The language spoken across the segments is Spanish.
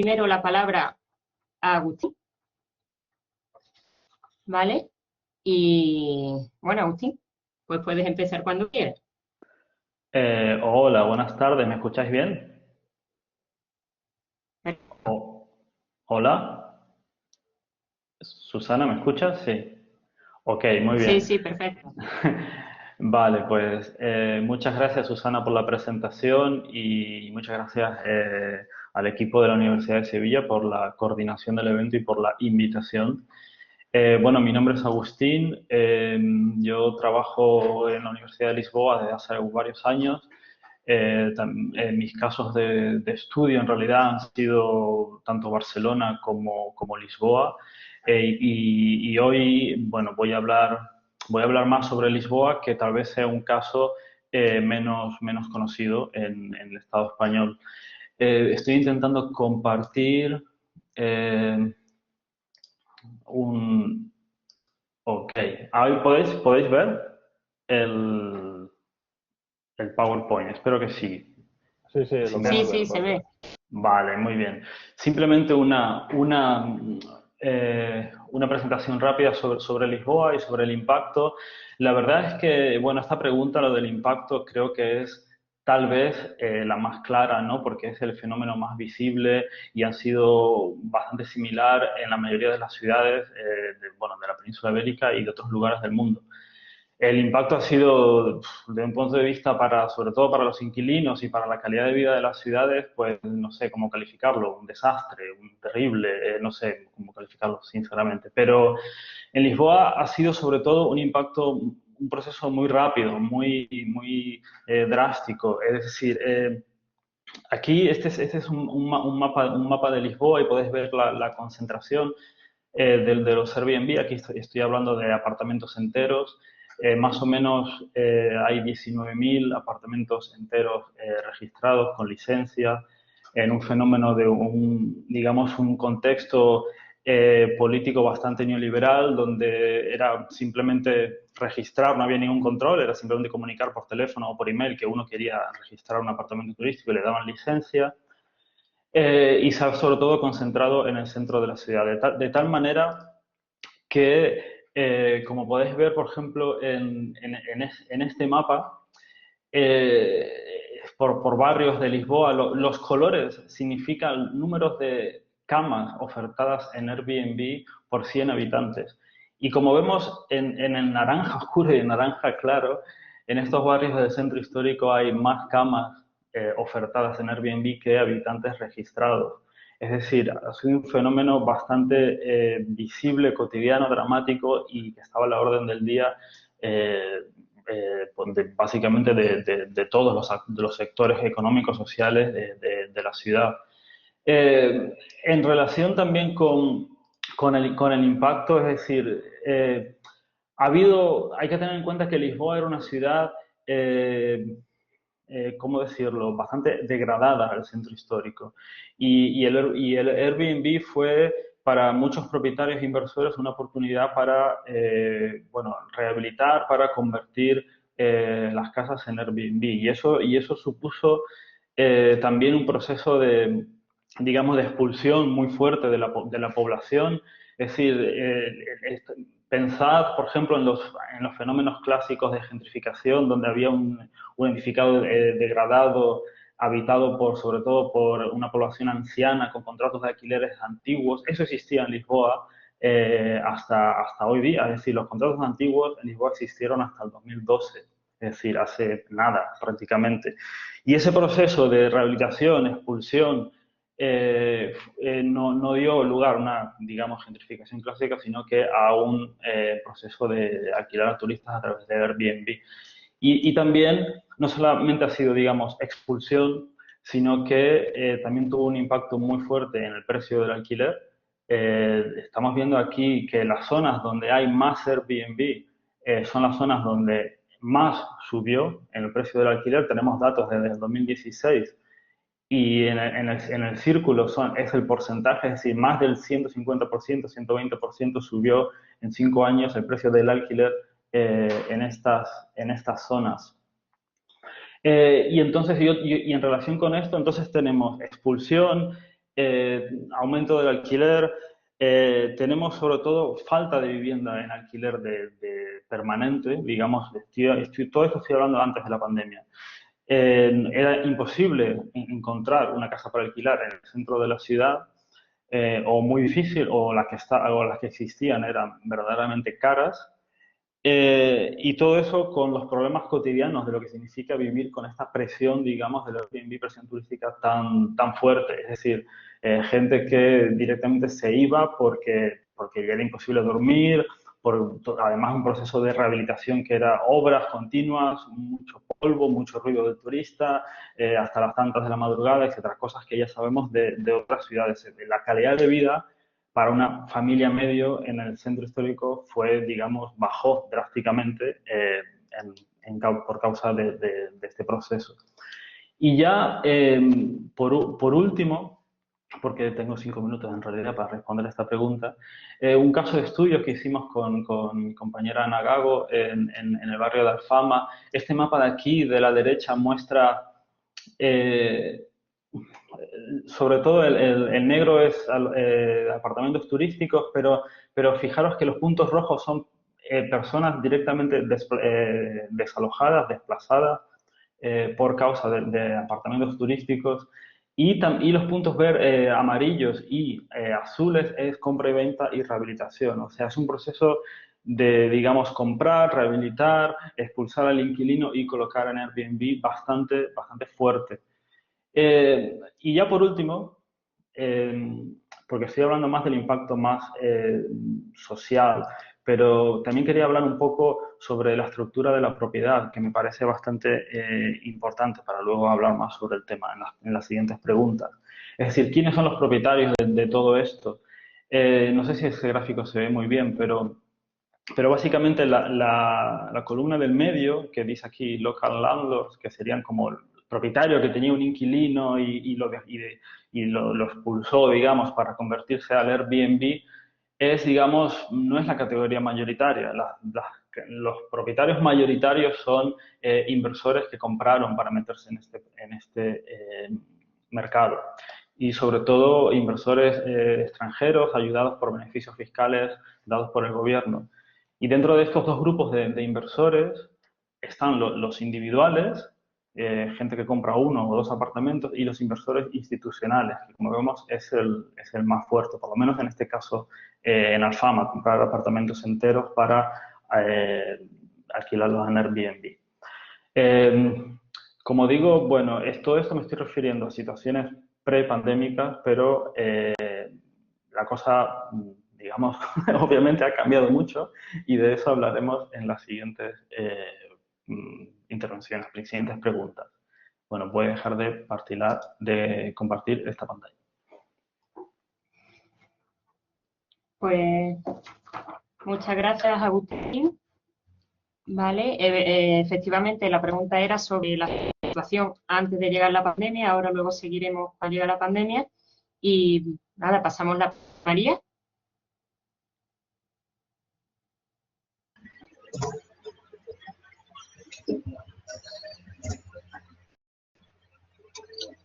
primero la palabra a Agustín, ¿vale? Y bueno, Agustín, pues puedes empezar cuando quieras. Hola, buenas tardes, ¿me escucháis bien? Oh, hola, Susana, ¿me escuchas? Sí. Ok, muy Sí, bien. sí, perfecto. Vale, pues muchas gracias Susana por la presentación y muchas gracias al equipo de la Universidad de Sevilla por la coordinación del evento y por la invitación. Bueno, mi nombre es Agustín, yo trabajo en la Universidad de Lisboa desde hace varios años. Mis casos de estudio en realidad han sido tanto Barcelona como Lisboa. Y hoy, bueno, voy a hablar más sobre Lisboa, que tal vez sea un caso menos conocido en el Estado español. Estoy intentando compartir eh, un... Ok, ahí podéis ver el, el PowerPoint, espero que sí. Sí, sí, Si lo me- Sí, podemos ver, sí, lo se podemos ver. ve. Vale, muy bien. Simplemente una presentación rápida sobre Lisboa y sobre el impacto. La verdad es que, bueno, esta pregunta, lo del impacto, creo que es tal vez la más clara, ¿no? Porque es el fenómeno más visible y ha sido bastante similar en la mayoría de las ciudades, bueno, de la península ibérica y de otros lugares del mundo. El impacto ha sido, de un punto de vista para, sobre todo para los inquilinos y para la calidad de vida de las ciudades, pues no sé cómo calificarlo, un desastre, un terrible, no sé cómo calificarlo sinceramente. Pero en Lisboa ha sido sobre todo un impacto, un proceso muy rápido, muy drástico. Es decir, aquí este es un mapa de Lisboa y podéis ver la concentración de los Airbnb. Aquí estoy hablando de apartamentos enteros. Más o menos hay 19.000 apartamentos enteros registrados con licencia en un fenómeno de digamos, un contexto político bastante neoliberal, donde era simplemente registrar, no había ningún control, era simplemente comunicar por teléfono o por email que uno quería registrar un apartamento turístico y le daban licencia. Y sobre todo concentrado en el centro de la ciudad, de tal manera que, como podéis ver, por ejemplo, en este mapa, eh, por barrios de Lisboa, los colores significan números de camas ofertadas en Airbnb por 100 habitantes. Y como vemos en el naranja oscuro y el naranja claro, en estos barrios del centro histórico hay más camas ofertadas en Airbnb que habitantes registrados. Es decir, ha sido un fenómeno bastante visible, cotidiano, dramático y que estaba a la orden del día eh, básicamente de todos de los sectores económicos, sociales de la ciudad. En relación también con el impacto, es decir, hay que tener en cuenta que Lisboa era una ciudad ¿cómo decirlo?, bastante degradada al centro histórico. Y el Airbnb fue para muchos propietarios e inversores una oportunidad para, bueno, rehabilitar, para convertir las casas en Airbnb. Y eso supuso también un proceso de, digamos, de expulsión muy fuerte de la población. Es decir, pensad, por ejemplo, en los fenómenos clásicos de gentrificación, donde había un edificado degradado, habitado sobre todo por una población anciana con contratos de alquileres antiguos. Eso existía en Lisboa hasta hoy día. Es decir, los contratos antiguos en Lisboa existieron hasta el 2012, es decir, hace nada prácticamente. Y ese proceso de rehabilitación, expulsión, no dio lugar a una, digamos, gentrificación clásica, sino que a un proceso de alquilar a turistas a través de Airbnb. Y también no solamente ha sido, digamos, expulsión, sino que también tuvo un impacto muy fuerte en el precio del alquiler. Estamos viendo aquí que las zonas donde hay más Airbnb son las zonas donde más subió en el precio del alquiler. Tenemos datos desde el 2016 y en el círculo es el porcentaje, es decir, más del 150%, 120% subió en 5 años el precio del alquiler en estas zonas. Y entonces, y en relación con esto, entonces tenemos expulsión, aumento del alquiler, tenemos sobre todo falta de vivienda en alquiler de permanente, digamos, todo esto estoy hablando antes de la pandemia. Era imposible encontrar una casa para alquilar en el centro de la ciudad, o muy difícil, o las que existían eran verdaderamente caras. Y todo eso con los problemas cotidianos de lo que significa vivir con esta presión, digamos, de la Airbnb, presión turística tan fuerte. Es decir, gente que directamente se iba porque ya era imposible dormir, además un proceso de rehabilitación que era obras continuas, mucho polvo, mucho ruido del turista, hasta las tantas de la madrugada, etcétera, cosas que ya sabemos de otras ciudades. La calidad de vida para una familia medio en el centro histórico fue, digamos, bajó drásticamente por causa de este proceso. Y ya, por último, porque tengo 5 minutos en realidad para responder a esta pregunta, un caso de estudio que hicimos con mi compañera Ana Gago en el barrio de Alfama. Este mapa de aquí, de la derecha, muestra eh, sobre todo el negro es apartamentos turísticos, pero fijaros que los puntos rojos son personas directamente desalojadas, desplazadas por causa de apartamentos turísticos. Y los puntos amarillos y azules es compra y venta y rehabilitación. O sea, es un proceso de, digamos, comprar, rehabilitar, expulsar al inquilino y colocar en Airbnb bastante fuerte. Y ya por último, porque estoy hablando más del impacto más social, pero también quería hablar un poco sobre la estructura de la propiedad, que me parece bastante importante para luego hablar más sobre el tema en las siguientes preguntas. Es decir, ¿quiénes son los propietarios de todo esto? No sé si ese gráfico se ve muy bien, pero básicamente la columna del medio, que dice aquí local landlords, que serían como el propietario que tenía un inquilino y lo expulsó, digamos, para convertirse al Airbnb, digamos, no es la categoría mayoritaria. Los propietarios mayoritarios son inversores que compraron para meterse en este mercado. Y sobre todo inversores extranjeros ayudados por beneficios fiscales dados por el gobierno. Y dentro de estos dos grupos de inversores están los individuales, gente que compra uno o dos apartamentos, y los inversores institucionales, que como vemos es el más fuerte, por lo menos en este caso en Alfama, comprar apartamentos enteros para eh, alquilarlos en Airbnb. Eh, Como digo, bueno, todo esto me estoy refiriendo a situaciones prepandémicas, pero la cosa, digamos, obviamente ha cambiado mucho y de eso hablaremos en las siguientes intervenciones, siguientes preguntas. Bueno, voy a dejar de compartir esta pantalla. Pues muchas gracias, Agustín. Vale, efectivamente la pregunta era sobre la situación antes de llegar la pandemia, ahora luego seguiremos para llegar la pandemia y nada, pasamos la María.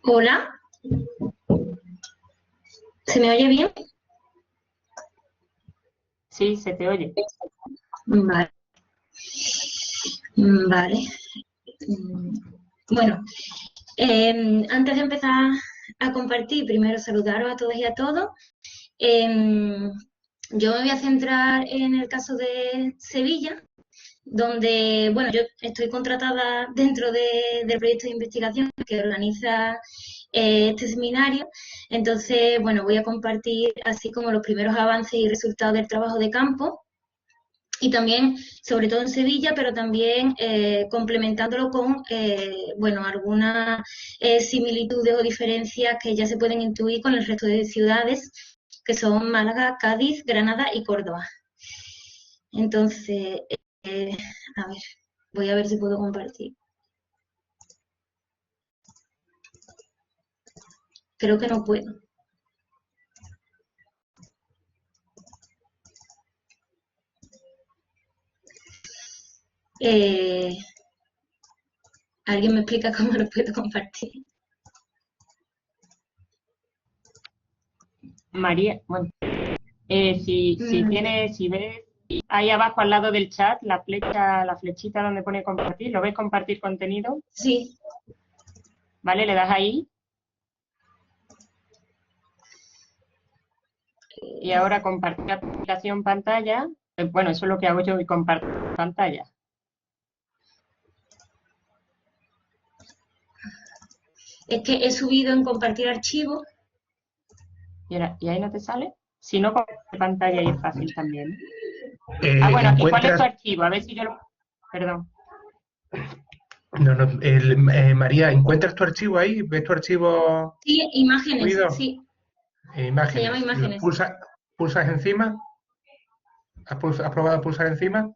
Hola, ¿se me oye bien? Sí, se te oye. Vale. Vale. Bueno, antes de empezar a compartir, primero saludaros a todas y a todos. Yo me voy a centrar en el caso de Sevilla, donde, bueno, yo estoy contratada dentro del proyecto de investigación que organiza este seminario. Entonces, bueno, voy a compartir así como los primeros avances y resultados del trabajo de campo y también, sobre todo en Sevilla, pero también complementándolo con, bueno, algunas similitudes o diferencias que ya se pueden intuir con el resto de ciudades, que son Málaga, Cádiz, Granada y Córdoba. Entonces, a ver, voy a ver si puedo compartir. Creo que no puedo. ¿Alguien me explica cómo lo puedo compartir? María, bueno, si ves ahí abajo al lado del chat la flechita donde pone compartir, ¿lo ves compartir contenido? Sí. ¿Vale? Le das ahí. Y ahora compartir la aplicación pantalla. Bueno, eso es lo que hago yo, y compartir pantalla. Es que he subido en compartir archivo. ¿Y ahí no te sale? Si no, compartir pantalla y es fácil también. Bueno, ¿y cuál es tu archivo? A ver si yo lo... Perdón. María, ¿encuentras tu archivo ahí? ¿Ves tu archivo? Sí, imágenes, subido? sí. Imágenes. Se llama imágenes. ¿Pulsas encima? ¿Has probado a pulsar encima?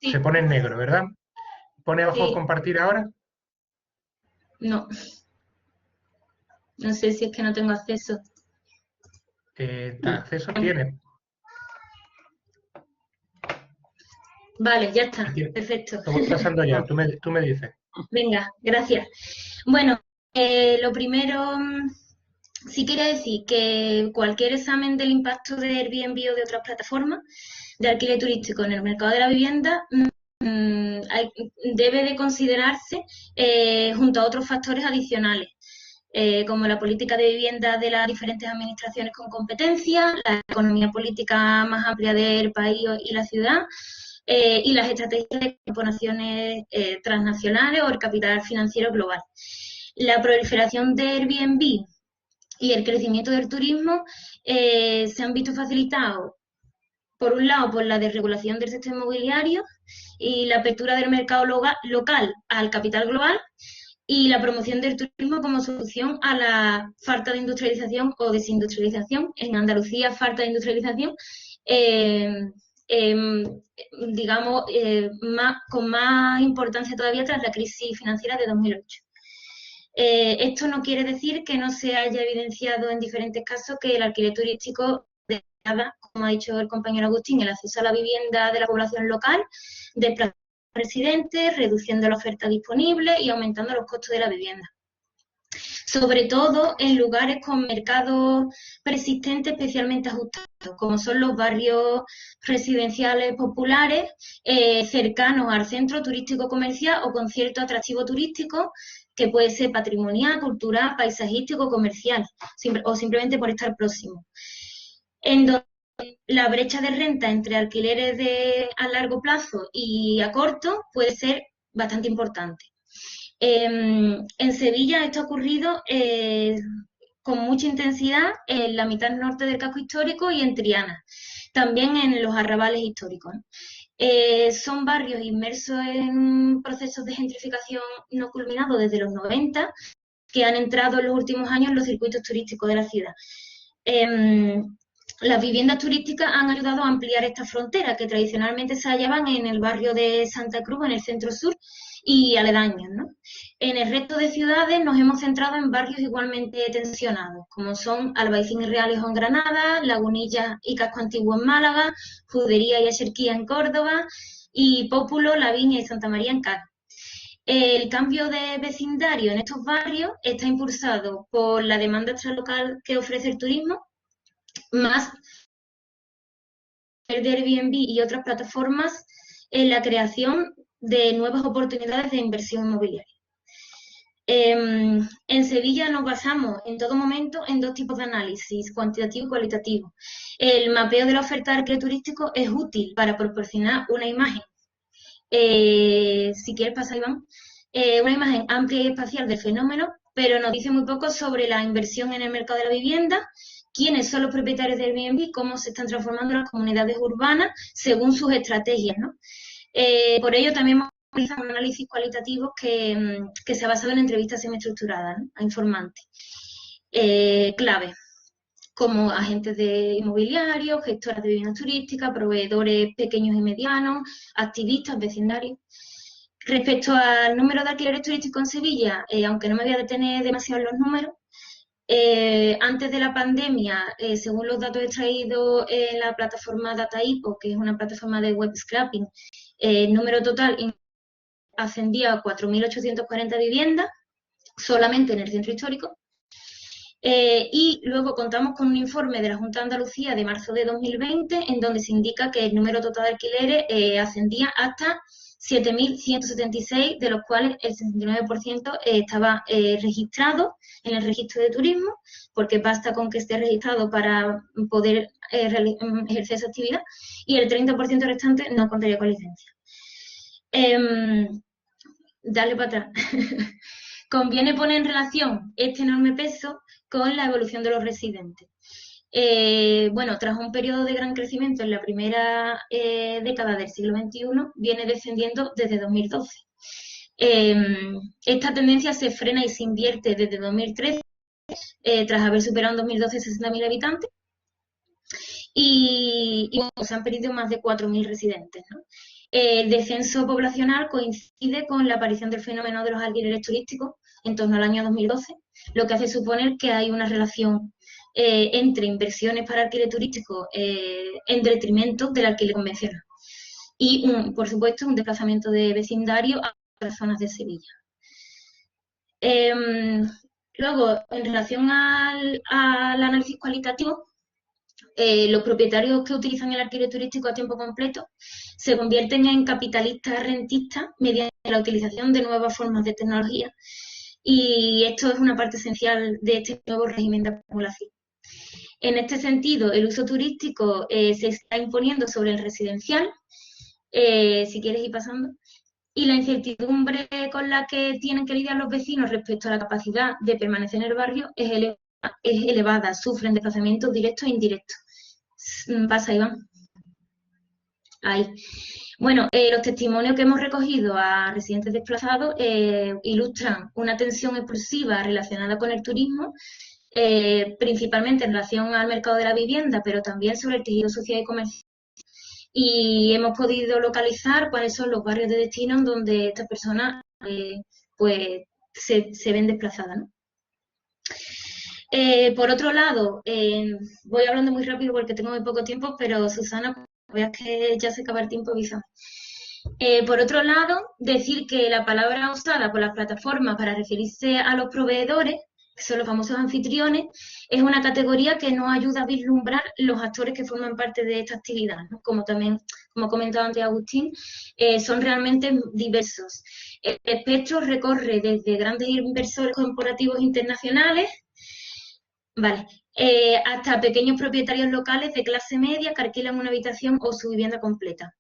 Sí. Se pone en negro, ¿verdad? ¿Pone abajo Sí. compartir ahora? No. No sé si es que no tengo acceso. Acceso tienes. Vale, ya está. Perfecto. Lo voy pasando ya, tú me dices. Venga, gracias. Bueno, lo primero, sí quería decir que cualquier examen del impacto de Airbnb o de otras plataformas de alquiler turístico en el mercado de la vivienda debe de considerarse junto a otros factores adicionales, como la política de vivienda de las diferentes administraciones con competencia, la economía política más amplia del país y la ciudad, y las estrategias de corporaciones transnacionales o el capital financiero global. La proliferación de Airbnb y el crecimiento del turismo se han visto facilitados, por un lado, por la desregulación del sector inmobiliario y la apertura del mercado local al capital global, y la promoción del turismo como solución a la falta de industrialización o desindustrialización. En Andalucía, falta de industrialización, digamos, con más importancia todavía tras la crisis financiera de 2008. Esto no quiere decir que no se haya evidenciado en diferentes casos que el alquiler turístico, como ha dicho el compañero Agustín, el acceso a la vivienda de la población local, desplazando a residentes, reduciendo la oferta disponible y aumentando los costos de la vivienda. Sobre todo en lugares con mercados persistentes especialmente ajustados, como son los barrios residenciales populares cercanos al centro turístico comercial o con cierto atractivo turístico, que puede ser patrimonial, cultural, paisajístico, comercial, o simplemente por estar próximo. En donde la brecha de renta entre alquileres a largo plazo y a corto puede ser bastante importante. En Sevilla esto ha ocurrido con mucha intensidad en la mitad norte del casco histórico y en Triana, también en los arrabales históricos. Son barrios inmersos en procesos de gentrificación no culminados desde los 90, que han entrado en los últimos años en los circuitos turísticos de la ciudad. Las viviendas turísticas han ayudado a ampliar esta frontera, que tradicionalmente se hallaban en el barrio de Santa Cruz, en el centro sur, y aledaños, ¿no? En el resto de ciudades nos hemos centrado en barrios igualmente tensionados, como son Albaicín y Realejo en Granada, Lagunilla y Casco Antiguo en Málaga, Judería y Axerquía en Córdoba, y Pópulo, La Viña y Santa María en Cádiz. El cambio de vecindario en estos barrios está impulsado por la demanda extralocal que ofrece el turismo, más el de Airbnb y otras plataformas en la creación de nuevas oportunidades de inversión inmobiliaria. En Sevilla nos basamos en todo momento en dos tipos de análisis, cuantitativo y cualitativo. El mapeo de la oferta de alquiler turístico es útil para proporcionar una imagen, si quieres pasar, Iván, una imagen amplia y espacial del fenómeno, pero nos dice muy poco sobre la inversión en el mercado de la vivienda, quiénes son los propietarios de Airbnb, cómo se están transformando las comunidades urbanas según sus estrategias, ¿no? Por ello también hemos realizado un análisis cualitativo que se ha basado en entrevistas semiestructuradas, ¿no?, a informantes clave, como agentes de inmobiliarios, gestoras de viviendas turísticas, proveedores pequeños y medianos, activistas, vecindarios. Respecto al número de alquileres turísticos en Sevilla, aunque no me voy a detener demasiado en los números, antes de la pandemia, según los datos extraídos en la plataforma DataIPO, que es una plataforma de web scraping, el número total ascendía a 4.840 viviendas solamente en el centro histórico, Y luego contamos con un informe de la Junta de Andalucía de marzo de 2020, en donde se indica que el número total de alquileres ascendía hasta 7.176, de los cuales el 69% estaba registrado en el registro de turismo, porque basta con que esté registrado para poder ejercer esa actividad, y el 30% restante no contaría con licencia. Dale para atrás. Conviene poner en relación este enorme peso con la evolución de los residentes. Bueno, tras un periodo de gran crecimiento en la primera década del siglo XXI, viene descendiendo desde 2012. Esta tendencia se frena y se invierte desde 2013, tras haber superado en 2012 60.000 habitantes, y bueno, se han perdido más de 4.000 residentes, ¿no? El descenso poblacional coincide con la aparición del fenómeno de los alquileres turísticos en torno al año 2012, lo que hace suponer que hay una relación entre inversiones para alquiler turístico en detrimento del alquiler convencional. Y, por supuesto, un desplazamiento de vecindario a otras zonas de Sevilla. Luego, en relación al análisis cualitativo, los propietarios que utilizan el alquiler turístico a tiempo completo se convierten en capitalistas rentistas mediante la utilización de nuevas formas de tecnología, y esto es una parte esencial de este nuevo régimen de acumulación. En este sentido, el uso turístico se está imponiendo sobre el residencial, si quieres ir pasando, y la incertidumbre con la que tienen que lidiar los vecinos respecto a la capacidad de permanecer en el barrio es elevada, sufren desplazamientos directos e indirectos. Pasa, Iván. Ahí. Bueno, los testimonios que hemos recogido a residentes desplazados ilustran una tensión explosiva relacionada con el turismo, principalmente en relación al mercado de la vivienda, pero también sobre el tejido social y comercial. Y hemos podido localizar cuáles son los barrios de destino en donde estas personas pues se ven desplazadas, ¿no? Por otro lado, voy hablando muy rápido porque tengo muy poco tiempo, pero Susana, cuando veas que ya se acaba el tiempo, avisa. Por otro lado, decir que la palabra usada por las plataformas para referirse a los proveedores, que son los famosos anfitriones, es una categoría que nos ayuda a vislumbrar los actores que forman parte de esta actividad, ¿no? Como comentaba antes Agustín, son realmente diversos. El espectro recorre desde grandes inversores corporativos internacionales, vale, hasta pequeños propietarios locales de clase media que alquilan una habitación o su vivienda completa.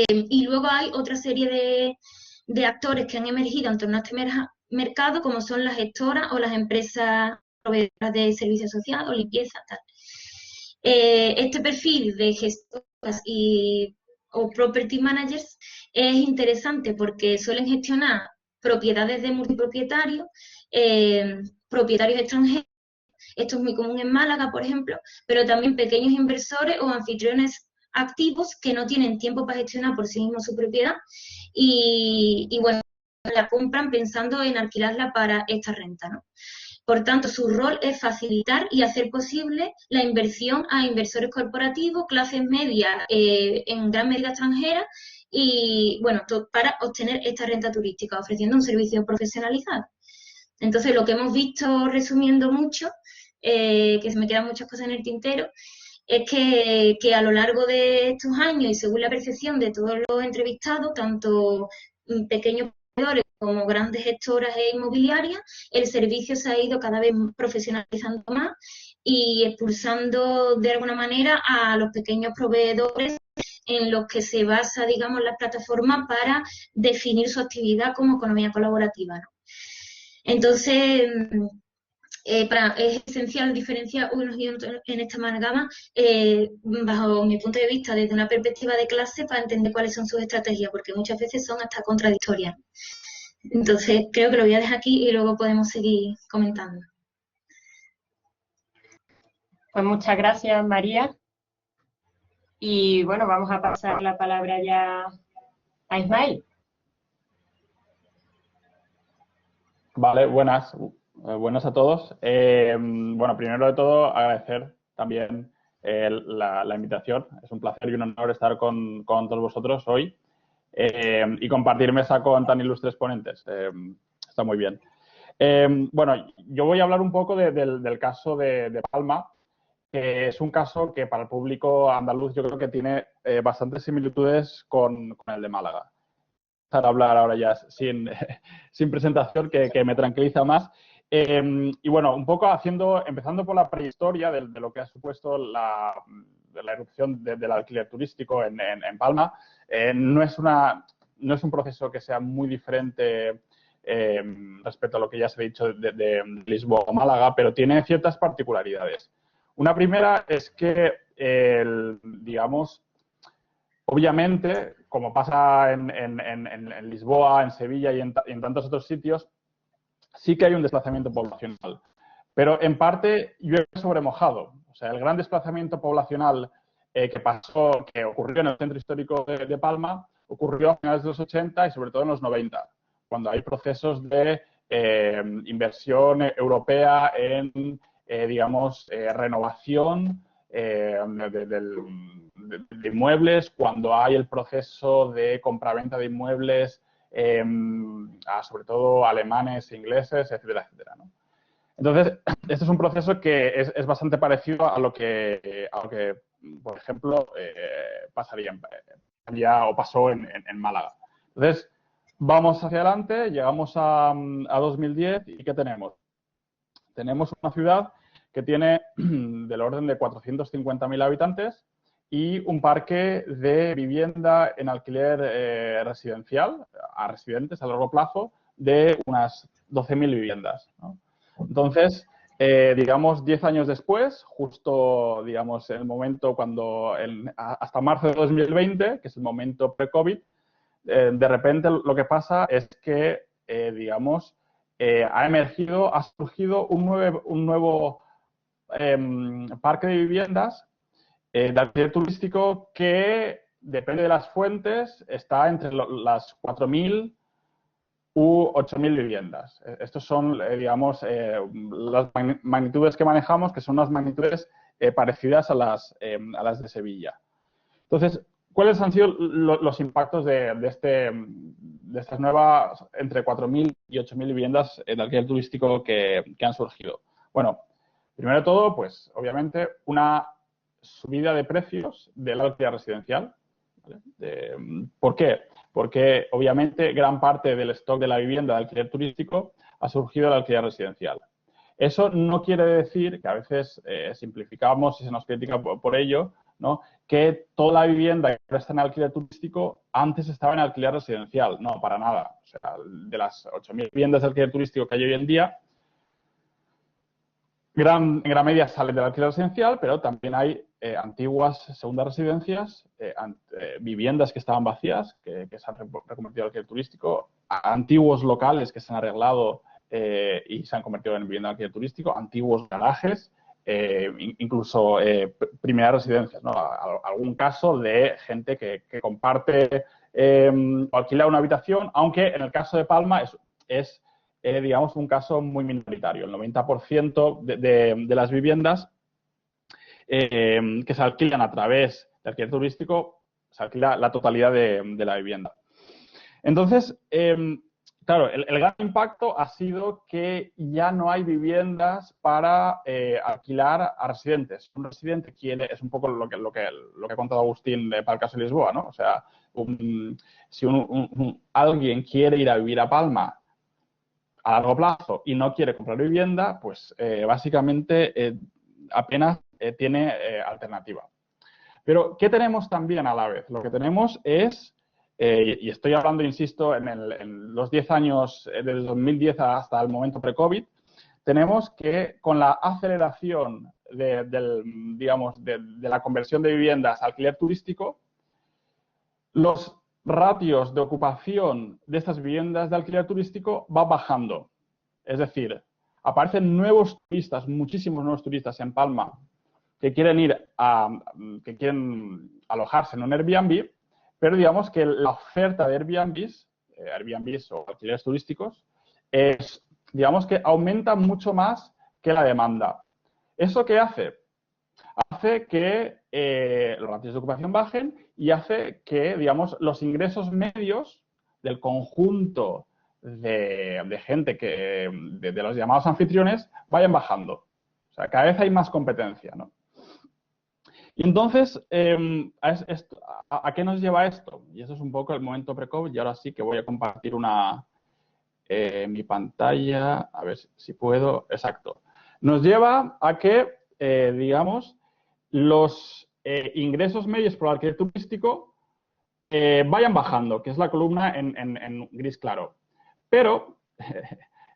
Y luego hay otra serie de actores que han emergido en torno a este mercado, como son las gestoras o las empresas proveedoras de servicios asociados, limpieza, tal. Este perfil de gestoras o property managers es interesante porque suelen gestionar propiedades de multipropietarios, propietarios extranjeros. Esto es muy común en Málaga, por ejemplo, pero también pequeños inversores o anfitriones activos que no tienen tiempo para gestionar por sí mismos su propiedad y bueno, la compran pensando en alquilarla para esta renta, ¿no? Por tanto, su rol es facilitar y hacer posible la inversión a inversores corporativos, clases medias, en gran medida extranjeras, y bueno, para obtener esta renta turística, ofreciendo un servicio profesionalizado. Entonces, lo que hemos visto, resumiendo mucho, que se me quedan muchas cosas en el tintero, es que a lo largo de estos años y según la percepción de todos los entrevistados, tanto pequeños proveedores como grandes gestoras e inmobiliarias, el servicio se ha ido cada vez profesionalizando más y expulsando de alguna manera a los pequeños proveedores en los que se basa, digamos, la plataforma para definir su actividad como economía colaborativa, ¿no? Entonces, es esencial diferenciar unos y otros en esta amalgama, bajo mi punto de vista, desde una perspectiva de clase, para entender cuáles son sus estrategias, porque muchas veces son hasta contradictorias. Entonces, creo que lo voy a dejar aquí y luego podemos seguir comentando. Pues muchas gracias, María. Y bueno, vamos a pasar la palabra ya a Ismael. Vale, buenas. Buenas a todos. Bueno, primero de todo, agradecer también la invitación. Es un placer y un honor estar con todos vosotros hoy y compartir mesa con tan ilustres ponentes. Está muy bien. Bueno, yo voy a hablar un poco del caso de Palma, que es un caso que para el público andaluz yo creo que tiene bastantes similitudes con el de Málaga. Para hablar ahora ya sin, sin presentación, que me tranquiliza más. Y bueno, un poco empezando por la prehistoria de lo que ha supuesto la erupción del alquiler turístico en Palma, no es un proceso que sea muy diferente respecto a lo que ya se ha dicho de Lisboa o Málaga, pero tiene ciertas particularidades. Una primera es que, digamos, obviamente, como pasa en Lisboa, en Sevilla y en tantos otros sitios, sí que hay un desplazamiento poblacional. Pero en parte llueve sobre mojado. O sea, el gran desplazamiento poblacional que ocurrió en el centro histórico de Palma, ocurrió a finales de los 80 y sobre todo en los 90, cuando hay procesos de inversión europea en, digamos, renovación de inmuebles, cuando hay el proceso de compraventa de inmuebles sobre todo alemanes, ingleses, etcétera, etcétera, ¿no? Entonces, este es un proceso que es bastante parecido a lo que por ejemplo, pasaría ya o pasó en Málaga. Entonces, vamos hacia adelante, llegamos a 2010 y ¿qué tenemos? Tenemos una ciudad que tiene del orden de 450.000 habitantes y un parque de vivienda en alquiler residencial a residentes a largo plazo de unas 12.000 viviendas, ¿no? Entonces, digamos, 10 años después, justo, digamos, en el momento hasta marzo de 2020, que es el momento pre-COVID, de repente lo que pasa es que, digamos, ha surgido un nuevo parque de viviendas de alquiler turístico que, depende de las fuentes, está entre las 4.000 u 8.000 viviendas. Estos son, digamos, las magnitudes que manejamos, que son unas magnitudes parecidas a las de Sevilla. Entonces, ¿cuáles han sido los impactos de estas nuevas, entre 4.000 y 8.000 viviendas de alquiler turístico que han surgido? Bueno, primero de todo, pues, obviamente, una subida de precios del alquiler residencial. ¿Vale? ¿Por qué? Porque, obviamente, gran parte del stock de la vivienda de alquiler turístico ha surgido del alquiler residencial. Eso no quiere decir, que a veces simplificamos y se nos critica por ello, ¿no?, que toda la vivienda que está en alquiler turístico antes estaba en alquiler residencial. No, para nada. O sea, de las 8.000 viviendas de alquiler turístico que hay hoy en día, en gran medida salen del alquiler residencial, pero también hay antiguas segundas residencias, viviendas que estaban vacías, que se han reconvertido al alquiler turístico, antiguos locales que se han arreglado y se han convertido en vivienda de alquiler turístico, antiguos garajes, incluso primeras residencias, ¿no? Algún caso de gente que comparte o alquila una habitación, aunque en el caso de Palma es digamos, un caso muy minoritario. El 90% de las viviendas que se alquilan a través de alquiler turístico, se alquila la totalidad de la vivienda. Entonces, claro, el gran impacto ha sido que ya no hay viviendas para alquilar a residentes. Un residente quiere, es un poco lo que ha contado Agustín para el caso de Lisboa, ¿no? O sea, si alguien quiere ir a vivir a Palma a largo plazo y no quiere comprar vivienda, pues básicamente apenas tiene alternativa. Pero, ¿qué tenemos también a la vez? Lo que tenemos es, y estoy hablando, insisto, en los 10 años, desde 2010 hasta el momento pre-COVID, tenemos que con la aceleración de la conversión de viviendas a alquiler turístico, los ratios de ocupación de estas viviendas de alquiler turístico va bajando. Es decir, aparecen nuevos turistas, muchísimos nuevos turistas en Palma que quieren alojarse en un Airbnb, pero digamos que la oferta de Airbnbs o alquileres turísticos, digamos que aumenta mucho más que la demanda. ¿Eso qué hace? Hace que los ratios de ocupación bajen y hace que, digamos, los ingresos medios del conjunto de gente de los llamados anfitriones vayan bajando. O sea, cada vez hay más competencia, ¿no? Y entonces, ¿a qué nos lleva esto? Y eso es un poco el momento pre-COVID, y ahora sí que voy a compartir mi pantalla, a ver si puedo. Exacto. Nos lleva a que, digamos, los ingresos medios por alquiler turístico vayan bajando, que es la columna en gris claro. Pero,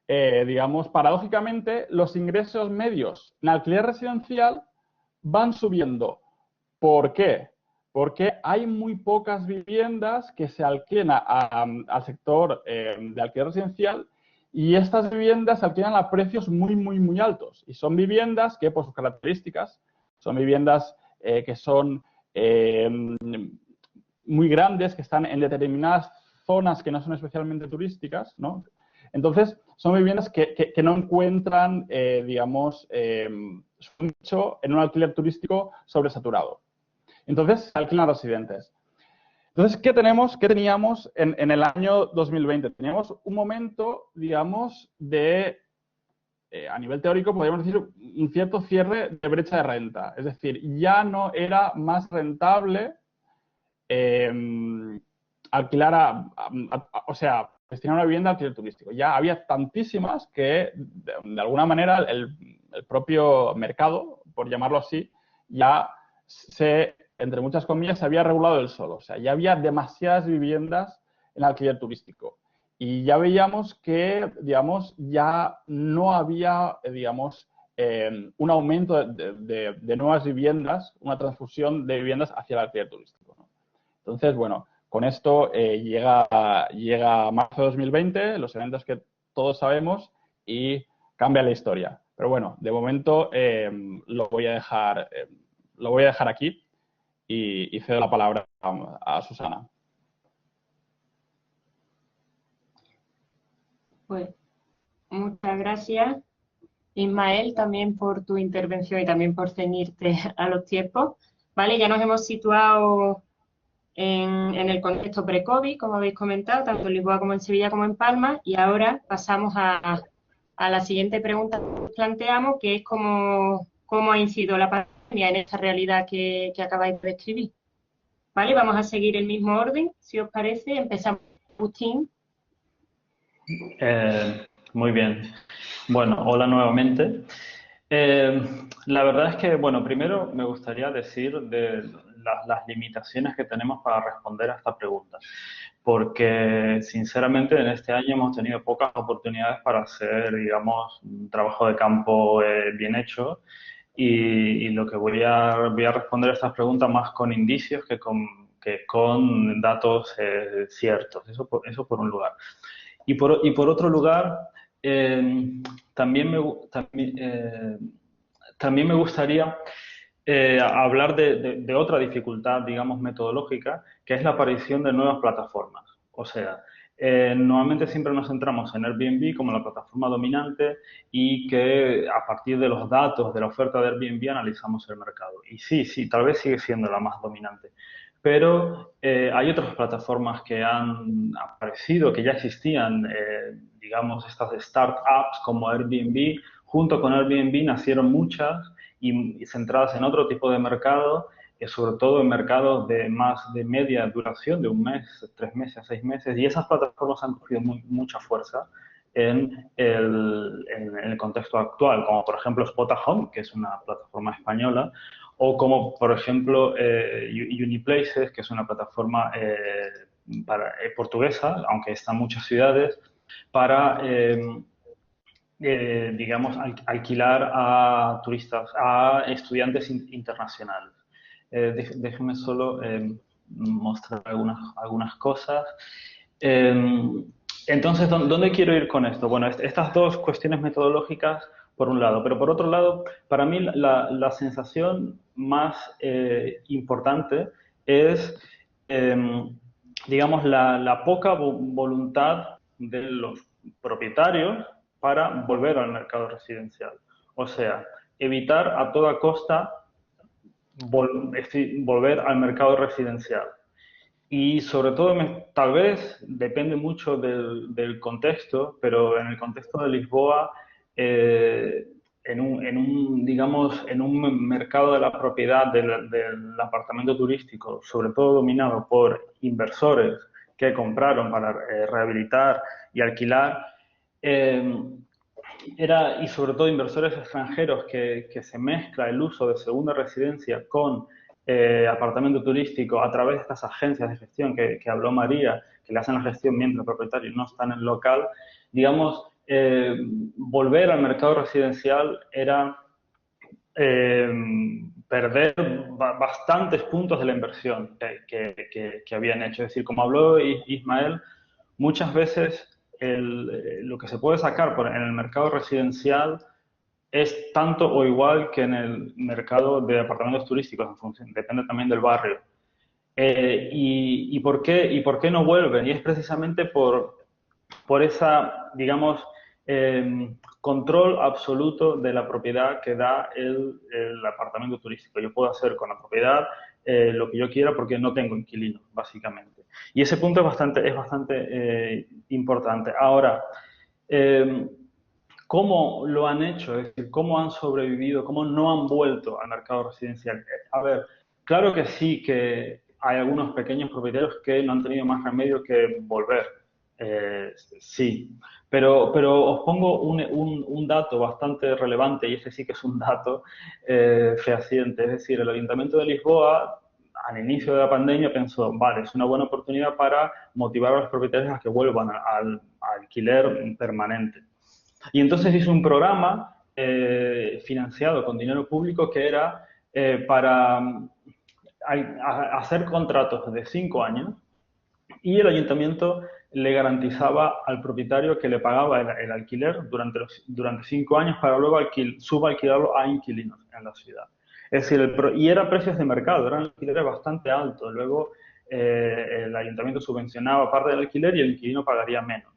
digamos, paradójicamente, los ingresos medios en alquiler residencial van subiendo. ¿Por qué? Porque hay muy pocas viviendas que se alquilen al sector de alquiler residencial, y estas viviendas se alquilan a precios muy, muy, muy altos. Y son viviendas que, por sus características, son viviendas que son muy grandes, que están en determinadas zonas que no son especialmente turísticas, ¿no? Entonces, son viviendas que no encuentran, digamos, su nicho en un alquiler turístico sobresaturado. Entonces, se alquilan residentes. Entonces, ¿qué teníamos en el año 2020? Teníamos un momento, digamos, a nivel teórico, podríamos decir, un cierto cierre de brecha de renta. Es decir, ya no era más rentable alquilar o sea, destinar una vivienda al alquiler turístico. Ya había tantísimas que, de alguna manera, el propio mercado, por llamarlo así, ya entre muchas comillas, se había regulado él solo. O sea, ya había demasiadas viviendas en alquiler turístico. Y ya veíamos que, digamos, ya no había, digamos, un aumento de nuevas viviendas, una transfusión de viviendas hacia el alquiler turístico, ¿no? Entonces, bueno, con esto llega marzo de 2020, los eventos que todos sabemos, y cambia la historia. Pero bueno, de momento lo voy a dejar aquí y cedo la palabra a Susana. Pues muchas gracias, Ismael, también por tu intervención y también por ceñirte a los tiempos. Vale, ya nos hemos situado en el contexto pre-COVID, como habéis comentado, tanto en Lisboa como en Sevilla como en Palma, y ahora pasamos a la siguiente pregunta que os planteamos, que es cómo ha incidido la pandemia en esta realidad que acabáis de describir. Vale, vamos a seguir el mismo orden, si os parece. Empezamos con Agustín. Muy bien. Bueno, hola nuevamente. La verdad es que, bueno, primero me gustaría decir de las limitaciones que tenemos para responder a esta pregunta, porque sinceramente en este año hemos tenido pocas oportunidades para hacer, digamos, un trabajo de campo bien hecho, y lo que voy a responder a estas preguntas más con indicios que con datos ciertos. Eso por un lugar. Y por otro lugar, también me gustaría hablar de otra dificultad, digamos, metodológica, que es la aparición de nuevas plataformas. O sea, normalmente siempre nos centramos en Airbnb como la plataforma dominante, y que a partir de los datos de la oferta de Airbnb analizamos el mercado. Y sí, tal vez sigue siendo la más dominante. Pero hay otras plataformas que han aparecido, que ya existían, digamos, estas startups como Airbnb. Junto con Airbnb nacieron muchas y centradas en otro tipo de mercado, sobre todo en mercados de media duración, de un mes, 3 meses, 6 meses, y esas plataformas han cogido mucha fuerza en el contexto actual, como por ejemplo Spotahome, que es una plataforma española, o como, por ejemplo, Uniplaces, que es una plataforma portuguesa, aunque está en muchas ciudades, para, digamos, alquilar a turistas, a estudiantes internacionales. Déjenme solo mostrar algunas cosas. Entonces, ¿dónde quiero ir con esto? Bueno, estas dos cuestiones metodológicas, por un lado, pero por otro lado, para mí la sensación más importante es, digamos, la poca voluntad de los propietarios para volver al mercado residencial. O sea, evitar a toda costa volver al mercado residencial. Y sobre todo, tal vez depende mucho del contexto, pero en el contexto de Lisboa, digamos, en un mercado de la propiedad del apartamento turístico, sobre todo dominado por inversores que compraron para rehabilitar y alquilar, eh, y sobre todo inversores extranjeros que se mezcla el uso de segunda residencia con apartamento turístico a través de estas agencias de gestión que habló María, que le hacen la gestión mientras el propietario no está en el local, digamos, volver al mercado residencial era eh, perder bastantes puntos de la inversión que habían hecho. Es decir, como habló Ismael, muchas veces lo que se puede sacar en el mercado residencial es tanto o igual que en el mercado de apartamentos turísticos, en función, depende también del barrio. ¿Y por qué no vuelven? Y es precisamente por esa, digamos, control absoluto de la propiedad que da el apartamento turístico. Yo puedo hacer con la propiedad lo que yo quiera porque no tengo inquilinos, básicamente. Y ese punto es bastante importante. Ahora, ¿cómo lo han hecho? Es decir, ¿cómo han sobrevivido? ¿Cómo no han vuelto al mercado residencial? A ver, claro que sí que hay algunos pequeños propietarios que no han tenido más remedio que volver. Sí, pero os pongo un dato bastante relevante, y ese sí que es un dato fehaciente. Es decir, el Ayuntamiento de Lisboa, al inicio de la pandemia, pensó, vale, es una buena oportunidad para motivar a los propietarios a que vuelvan al alquiler permanente. Y entonces hizo un programa financiado con dinero público que era para hacer contratos de 5 años, y el ayuntamiento le garantizaba al propietario que le pagaba el alquiler durante 5 años para luego subalquilarlo a inquilinos en la ciudad. Es decir, y eran precios de mercado, eran alquileres bastante altos. Luego el ayuntamiento subvencionaba parte del alquiler y el inquilino pagaría menos.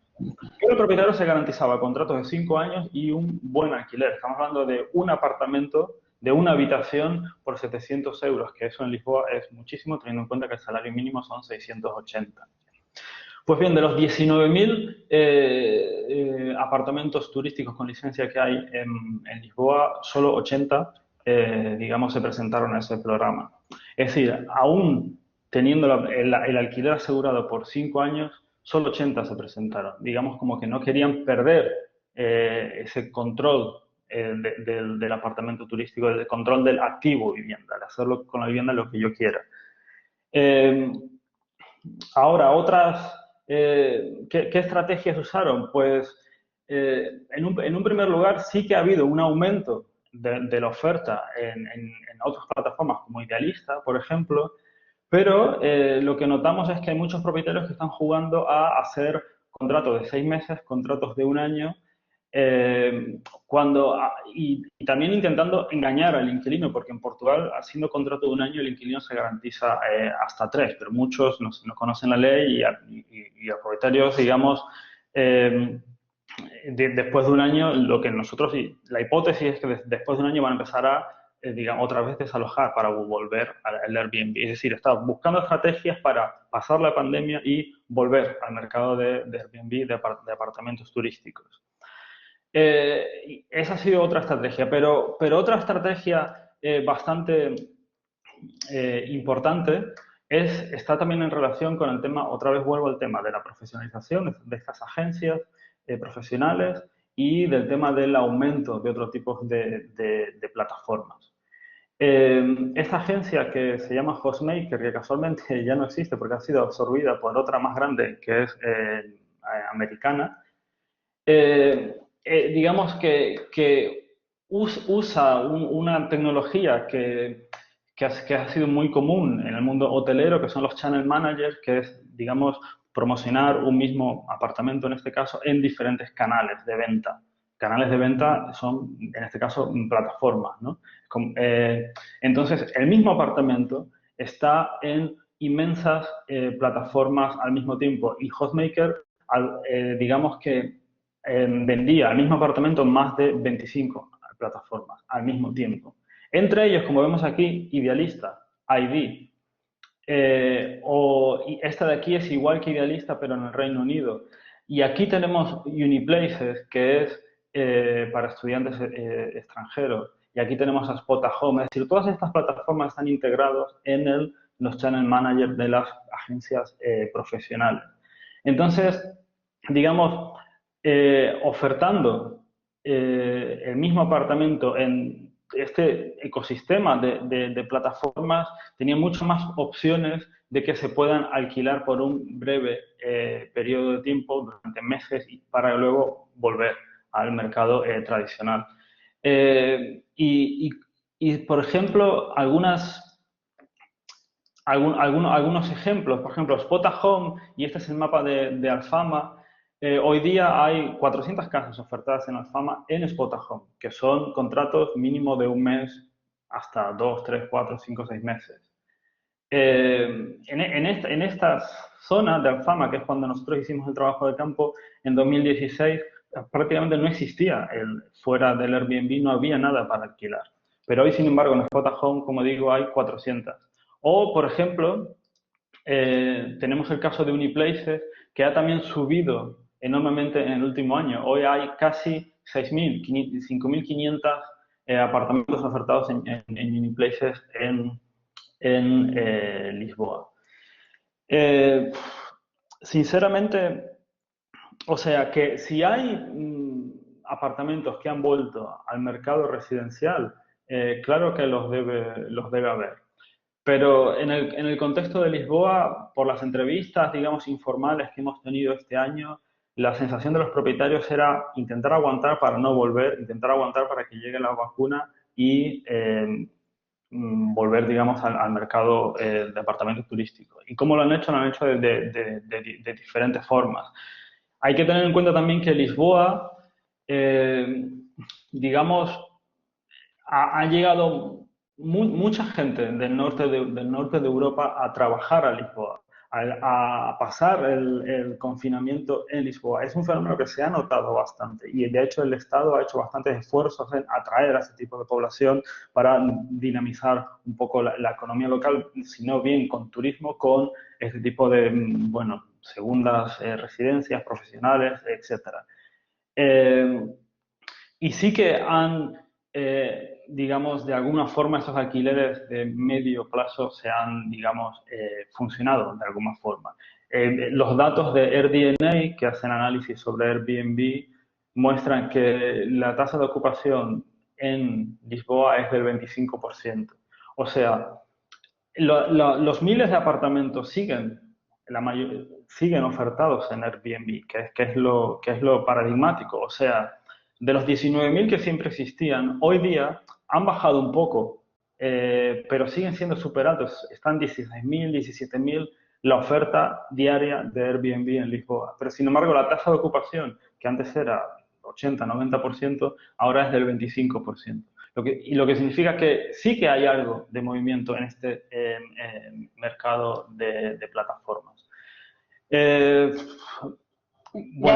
Pero el propietario se garantizaba contratos de 5 años y un buen alquiler. Estamos hablando de un apartamento, de una habitación por 700 euros, que eso en Lisboa es muchísimo, teniendo en cuenta que el salario mínimo son 680. Pues bien, de los 19.000 apartamentos turísticos con licencia que hay en Lisboa, solo 80, digamos, se presentaron a ese programa. Es decir, aún teniendo el alquiler asegurado por 5 años, solo 80 se presentaron. Digamos como que no querían perder ese control del apartamento turístico, el control del activo vivienda, de hacerlo con la vivienda lo que yo quiera. Ahora, ¿qué estrategias usaron? Pues en un primer lugar sí que ha habido un aumento de la oferta en otras plataformas como Idealista, por ejemplo, pero lo que notamos es que hay muchos propietarios que están jugando a hacer contratos de 6 meses, contratos de 1 año, y también intentando engañar al inquilino, porque en Portugal, haciendo contrato de 1 año, el inquilino se garantiza hasta 3, pero muchos no conocen la ley y los propietarios, digamos, después de 1 año, la hipótesis es que después de 1 año van a empezar a digamos, otra vez desalojar para volver al Airbnb. Es decir, está buscando estrategias para pasar la pandemia y volver al mercado de Airbnb, de apartamentos turísticos. Esa ha sido otra estrategia, pero otra estrategia bastante importante está también en relación con el tema, otra vez vuelvo al tema de la profesionalización de estas agencias profesionales y del tema del aumento de otros tipos de plataformas. Esta agencia que se llama Hostmaker, que casualmente ya no existe porque ha sido absorbida por otra más grande que es americana, digamos que usa una tecnología que ha sido muy común en el mundo hotelero, que son los channel managers, que es, digamos, promocionar un mismo apartamento, en este caso, en diferentes canales de venta. Canales de venta son, en este caso, plataformas, ¿no? Entonces, el mismo apartamento está en inmensas plataformas al mismo tiempo y Hostmaker, digamos que vendía al mismo apartamento más de 25 plataformas al mismo tiempo. Entre ellos, como vemos aquí, Idealista, ID, Y esta de aquí es igual que Idealista, pero en el Reino Unido. Y aquí tenemos Uniplaces, que es para estudiantes extranjeros. Y aquí tenemos a Spotahome. Es decir, todas estas plataformas están integradas en los channel managers de las agencias profesionales. Entonces, digamos, ofertando el mismo apartamento en este ecosistema de plataformas, tenía muchas más opciones de que se puedan alquilar por un breve periodo de tiempo, durante meses, para luego volver al mercado tradicional. Por ejemplo, algunos ejemplos, por ejemplo, Spotahome, y este es el mapa de Alfama. Hoy día hay 400 casas ofertadas en Alfama en Spotahome, que son contratos mínimo de un mes hasta 2, 3, 4, 5, 6 meses. En estas zonas de Alfama, que es cuando nosotros hicimos el trabajo de campo en 2016, prácticamente no existía, fuera del Airbnb no había nada para alquilar. Pero hoy, sin embargo, en Spotahome, como digo, hay 400. O, por ejemplo, tenemos el caso de Uniplaces, que ha también subido enormemente en el último año. Hoy hay casi 5.500 apartamentos ofertados en Uniplaces en Lisboa. Sinceramente, o sea que si hay apartamentos que han vuelto al mercado residencial, claro que los debe haber. Pero en el contexto de Lisboa, por las entrevistas, digamos, informales que hemos tenido este año, la sensación de los propietarios era intentar aguantar para no volver, intentar aguantar para que llegue la vacuna y volver, digamos, al mercado de apartamentos turísticos. ¿Y cómo lo han hecho? Lo han hecho de diferentes formas. Hay que tener en cuenta también que Lisboa, digamos, ha llegado mucha gente del norte de Europa a trabajar a Lisboa, a pasar el confinamiento en Lisboa. Es un fenómeno que se ha notado bastante y de hecho el Estado ha hecho bastantes esfuerzos en atraer a ese tipo de población para dinamizar un poco la economía local, sino bien con turismo, con este tipo de, bueno, segundas residencias profesionales, etcétera. Y sí que han, digamos, de alguna forma esos alquileres de medio plazo se han, digamos, funcionado de alguna forma. Los datos de AirDNA, que hacen análisis sobre Airbnb, muestran que la tasa de ocupación en Lisboa es del 25%. O sea, los miles de apartamentos siguen ofertados en Airbnb, que es lo paradigmático. O sea, de los 19.000 que siempre existían, hoy día han bajado un poco, pero siguen siendo súper altos. Están 16.000, 17.000 la oferta diaria de Airbnb en Lisboa. Pero, sin embargo, la tasa de ocupación, que antes era 80, 90%, ahora es del 25%. Lo que significa que sí que hay algo de movimiento en este mercado de plataformas. Ya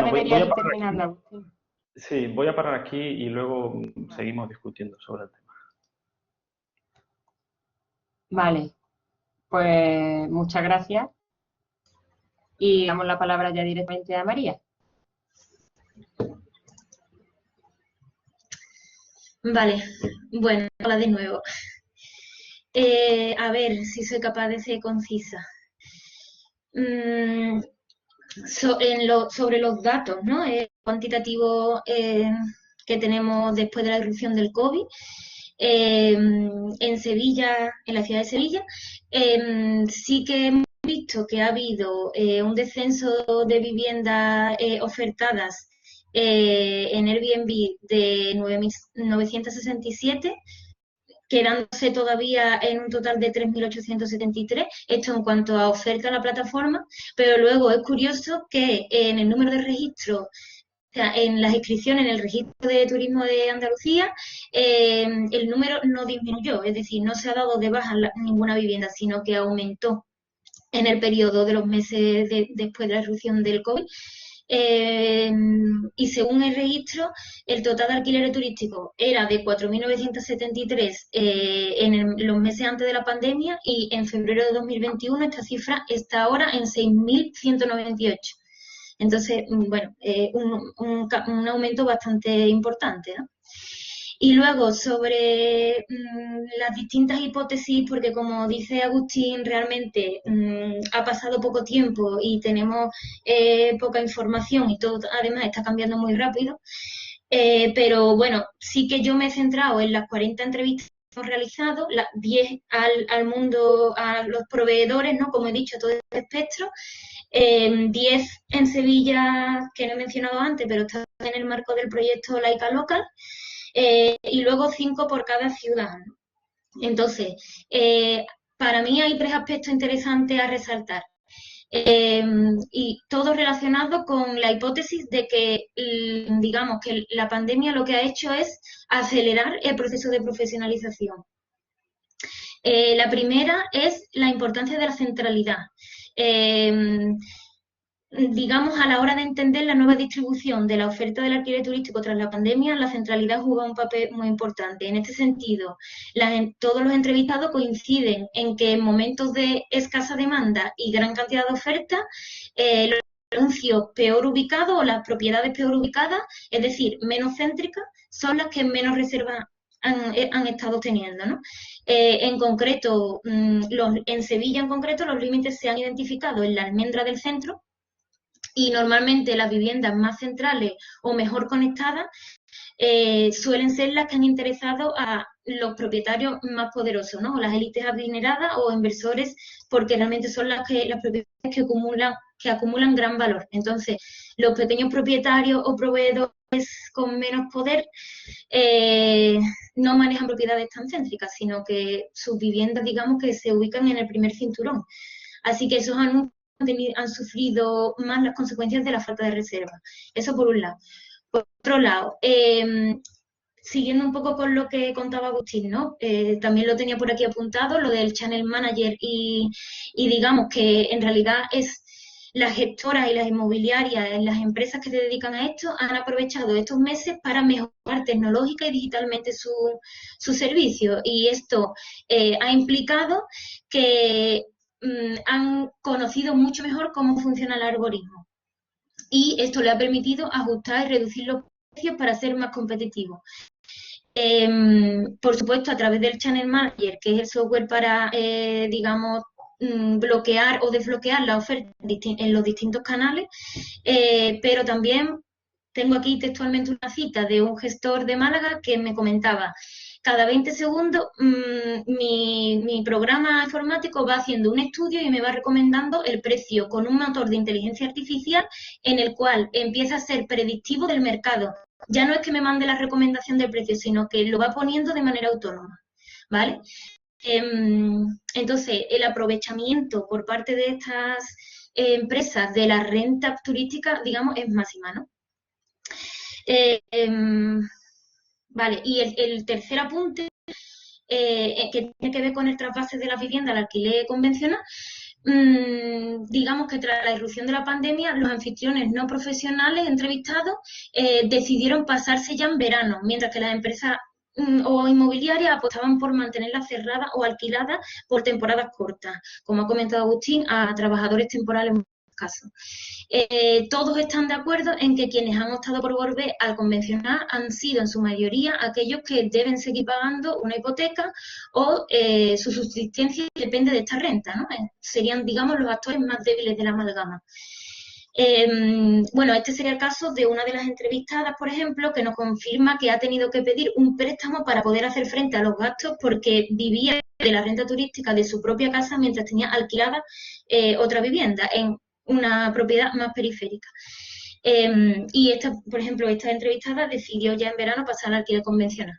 deberías ir terminando, Agustín. Sí, voy a parar aquí y luego seguimos discutiendo sobre el tema. Vale, pues muchas gracias. Y damos la palabra ya directamente a María. Vale, bueno, hola de nuevo. A ver si soy capaz de ser concisa. Sobre los datos, ¿no? Cuantitativos que tenemos después de la irrupción del COVID. En Sevilla, en la ciudad de Sevilla, sí que hemos visto que ha habido un descenso de viviendas ofertadas en Airbnb de 967, quedándose todavía en un total de 3.873, esto en cuanto a oferta a la plataforma, pero luego es curioso que en el número de registros, o sea, en las inscripciones en el registro de turismo de Andalucía, el número no disminuyó, es decir, no se ha dado de baja ninguna vivienda, sino que aumentó en el periodo de los meses después de la irrupción del COVID. y según el registro, el total de alquileres turísticos era de 4.973 los meses antes de la pandemia, y en febrero de 2021 esta cifra está ahora en 6.198. Entonces, bueno, un aumento bastante importante, ¿no? Y luego sobre las distintas hipótesis, porque como dice Agustín, realmente ha pasado poco tiempo y tenemos poca información y todo además está cambiando muy rápido. Pero bueno, sí que yo me he centrado en las 40 entrevistas que hemos realizado, las 10 al mundo, a los proveedores, ¿no? Como he dicho, todo el espectro. 10 en Sevilla, que no he mencionado antes, pero está en el marco del proyecto Laica Local. Y luego 5 por cada ciudad. Entonces, para mí hay 3 aspectos interesantes a resaltar. Y todo relacionado con la hipótesis de que, digamos, que la pandemia lo que ha hecho es acelerar el proceso de profesionalización. La primera es la importancia de la centralidad. Digamos, a la hora de entender la nueva distribución de la oferta del alquiler turístico tras la pandemia, la centralidad juega un papel muy importante. En este sentido, todos los entrevistados coinciden en que en momentos de escasa demanda y gran cantidad de oferta, los anuncios peor ubicados o las propiedades peor ubicadas, es decir, menos céntricas, son las que menos reservas han estado teniendo, ¿no? En concreto, en Sevilla en concreto, los límites se han identificado en la almendra del centro, y normalmente las viviendas más centrales o mejor conectadas suelen ser las que han interesado a los propietarios más poderosos, ¿no? O las élites adineradas o inversores, porque realmente son las propiedades que acumulan gran valor. Entonces, los pequeños propietarios o proveedores con menos poder no manejan propiedades tan céntricas, sino que sus viviendas, digamos, que se ubican en el primer cinturón. Así que esos anuncios han sufrido más las consecuencias de la falta de reserva. Eso por un lado. Por otro lado, siguiendo un poco con lo que contaba Agustín, ¿no? También lo tenía por aquí apuntado, lo del Channel Manager, y digamos que en realidad es las gestoras y las inmobiliarias, las empresas que se dedican a esto, han aprovechado estos meses para mejorar tecnológica y digitalmente su servicio. Y esto ha implicado que han conocido mucho mejor cómo funciona el algoritmo. Y esto le ha permitido ajustar y reducir los precios para ser más competitivos. Por supuesto, a través del Channel Manager, que es el software para, digamos, bloquear o desbloquear la oferta en los distintos canales, pero también tengo aquí textualmente una cita de un gestor de Málaga que me comentaba: cada 20 segundos mi programa informático va haciendo un estudio y me va recomendando el precio con un motor de inteligencia artificial en el cual empieza a ser predictivo del mercado. Ya no es que me mande la recomendación del precio, sino que lo va poniendo de manera autónoma, ¿vale? Entonces, el aprovechamiento por parte de estas empresas de la renta turística, digamos, es máxima, ¿no? Vale, y el tercer apunte, que tiene que ver con el trasvase de las viviendas al alquiler convencional, digamos que tras la irrupción de la pandemia, los anfitriones no profesionales entrevistados decidieron pasarse ya en verano, mientras que las empresas o inmobiliarias apostaban por mantenerlas cerradas o alquiladas por temporadas cortas, como ha comentado Agustín, a trabajadores temporales en muchos casos. Todos están de acuerdo en que quienes han optado por volver al convencional han sido en su mayoría aquellos que deben seguir pagando una hipoteca o su subsistencia depende de esta renta, ¿no? Serían, digamos, los actores más débiles de la amalgama. Bueno, este sería el caso de una de las entrevistadas, por ejemplo, que nos confirma que ha tenido que pedir un préstamo para poder hacer frente a los gastos porque vivía de la renta turística de su propia casa mientras tenía alquilada otra vivienda en una propiedad más periférica. Y esta, por ejemplo, esta entrevistada decidió ya en verano pasar al alquiler convencional.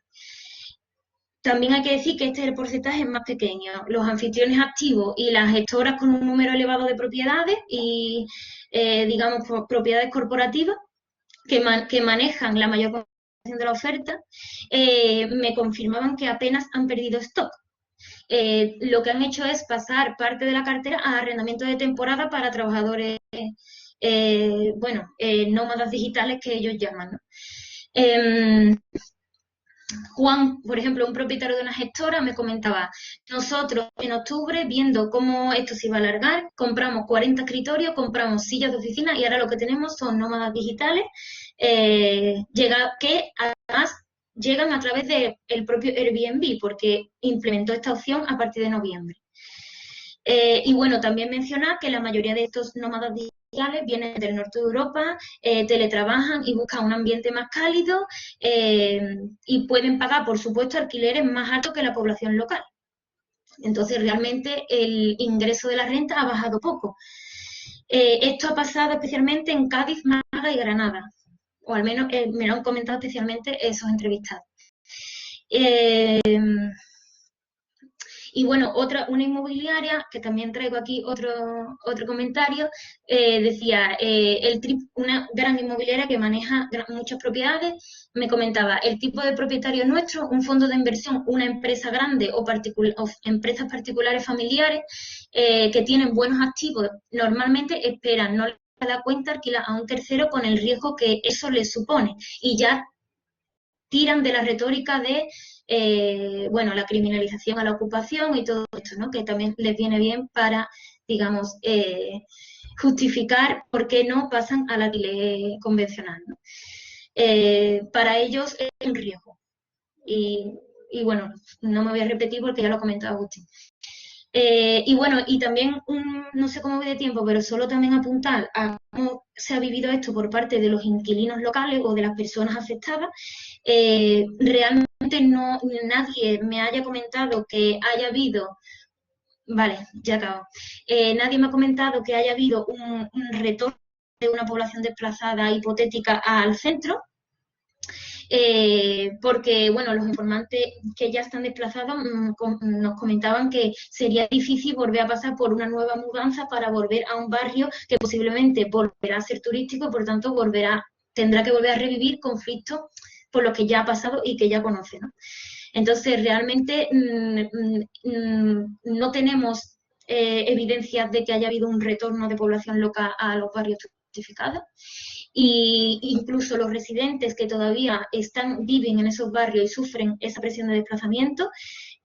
También hay que decir que este es el porcentaje más pequeño. Los anfitriones activos y las gestoras con un número elevado de propiedades y, digamos, propiedades corporativas que manejan la mayor concentración de la oferta, me confirmaban que apenas han perdido stock. Lo que han hecho es pasar parte de la cartera a arrendamiento de temporada para trabajadores nómadas digitales que ellos llaman, ¿no? Juan, por ejemplo, un propietario de una gestora, me comentaba, nosotros en octubre, viendo cómo esto se iba a alargar, compramos 40 escritorios, compramos sillas de oficina y ahora lo que tenemos son nómadas digitales que además llegan a través del propio Airbnb, porque implementó esta opción a partir de noviembre. Y bueno, también mencionar que la mayoría de estos nómadas digitales vienen del norte de Europa, teletrabajan y buscan un ambiente más cálido y pueden pagar, por supuesto, alquileres más altos que la población local. Entonces, realmente el ingreso de la renta ha bajado poco. Esto ha pasado especialmente en Cádiz, Málaga y Granada, o al menos me lo han comentado especialmente esos entrevistados. Y bueno, una inmobiliaria, que también traigo aquí otro comentario, decía, una gran inmobiliaria que maneja muchas propiedades, me comentaba, el tipo de propietario nuestro, un fondo de inversión, una empresa grande o empresas particulares familiares que tienen buenos activos, normalmente esperan, no les da cuenta alquilar a un tercero con el riesgo que eso les supone y ya tiran de la retórica de la criminalización a la ocupación y todo esto, ¿no? Que también les viene bien para, digamos, justificar por qué no pasan al alquiler convencional, ¿no? Para ellos es un riesgo. Y bueno, no me voy a repetir porque ya lo ha comentado Agustín. Y también, no sé cómo voy de tiempo, pero solo también apuntar a cómo se ha vivido esto por parte de los inquilinos locales o de las personas afectadas. Realmente nadie me haya comentado que haya habido, vale, ya acabo, nadie me ha comentado que haya habido un retorno de una población desplazada hipotética al centro, porque, bueno, los informantes que ya están desplazados nos comentaban que sería difícil volver a pasar por una nueva mudanza para volver a un barrio que posiblemente volverá a ser turístico y, por tanto, tendrá que volver a revivir conflictos por los que ya ha pasado y que ya conoce, ¿no? Entonces, realmente no tenemos evidencias de que haya habido un retorno de población local a los barrios turistificados. Y incluso los residentes que todavía viven en esos barrios y sufren esa presión de desplazamiento,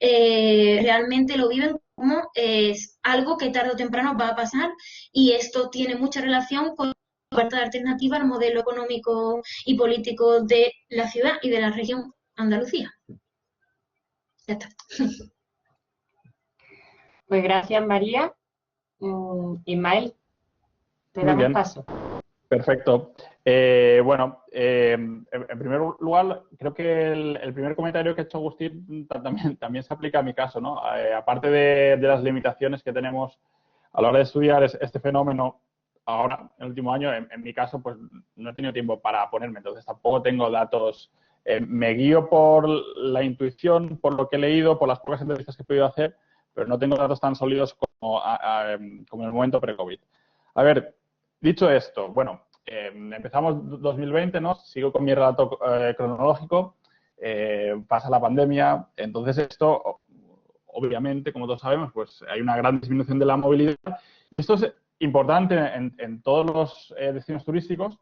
realmente lo viven como algo que tarde o temprano va a pasar, y esto tiene mucha relación con la falta de alternativa al modelo económico y político de la ciudad y de la región Andalucía. Ya está. Pues gracias, María. Ismael, te damos paso. Perfecto. En primer lugar, creo que el primer comentario que ha hecho Agustín también se aplica a mi caso, ¿no? Aparte de las limitaciones que tenemos a la hora de estudiar este fenómeno, ahora, en el último año, en mi caso, pues no he tenido tiempo para ponerme, entonces tampoco tengo datos. Me guío por la intuición, por lo que he leído, por las pocas entrevistas que he podido hacer, pero no tengo datos tan sólidos como en el momento pre-COVID. A ver, dicho esto, bueno, empezamos 2020, ¿no? Sigo con mi relato cronológico, pasa la pandemia, entonces esto, obviamente, como todos sabemos, pues hay una gran disminución de la movilidad. Esto es importante en todos los destinos turísticos,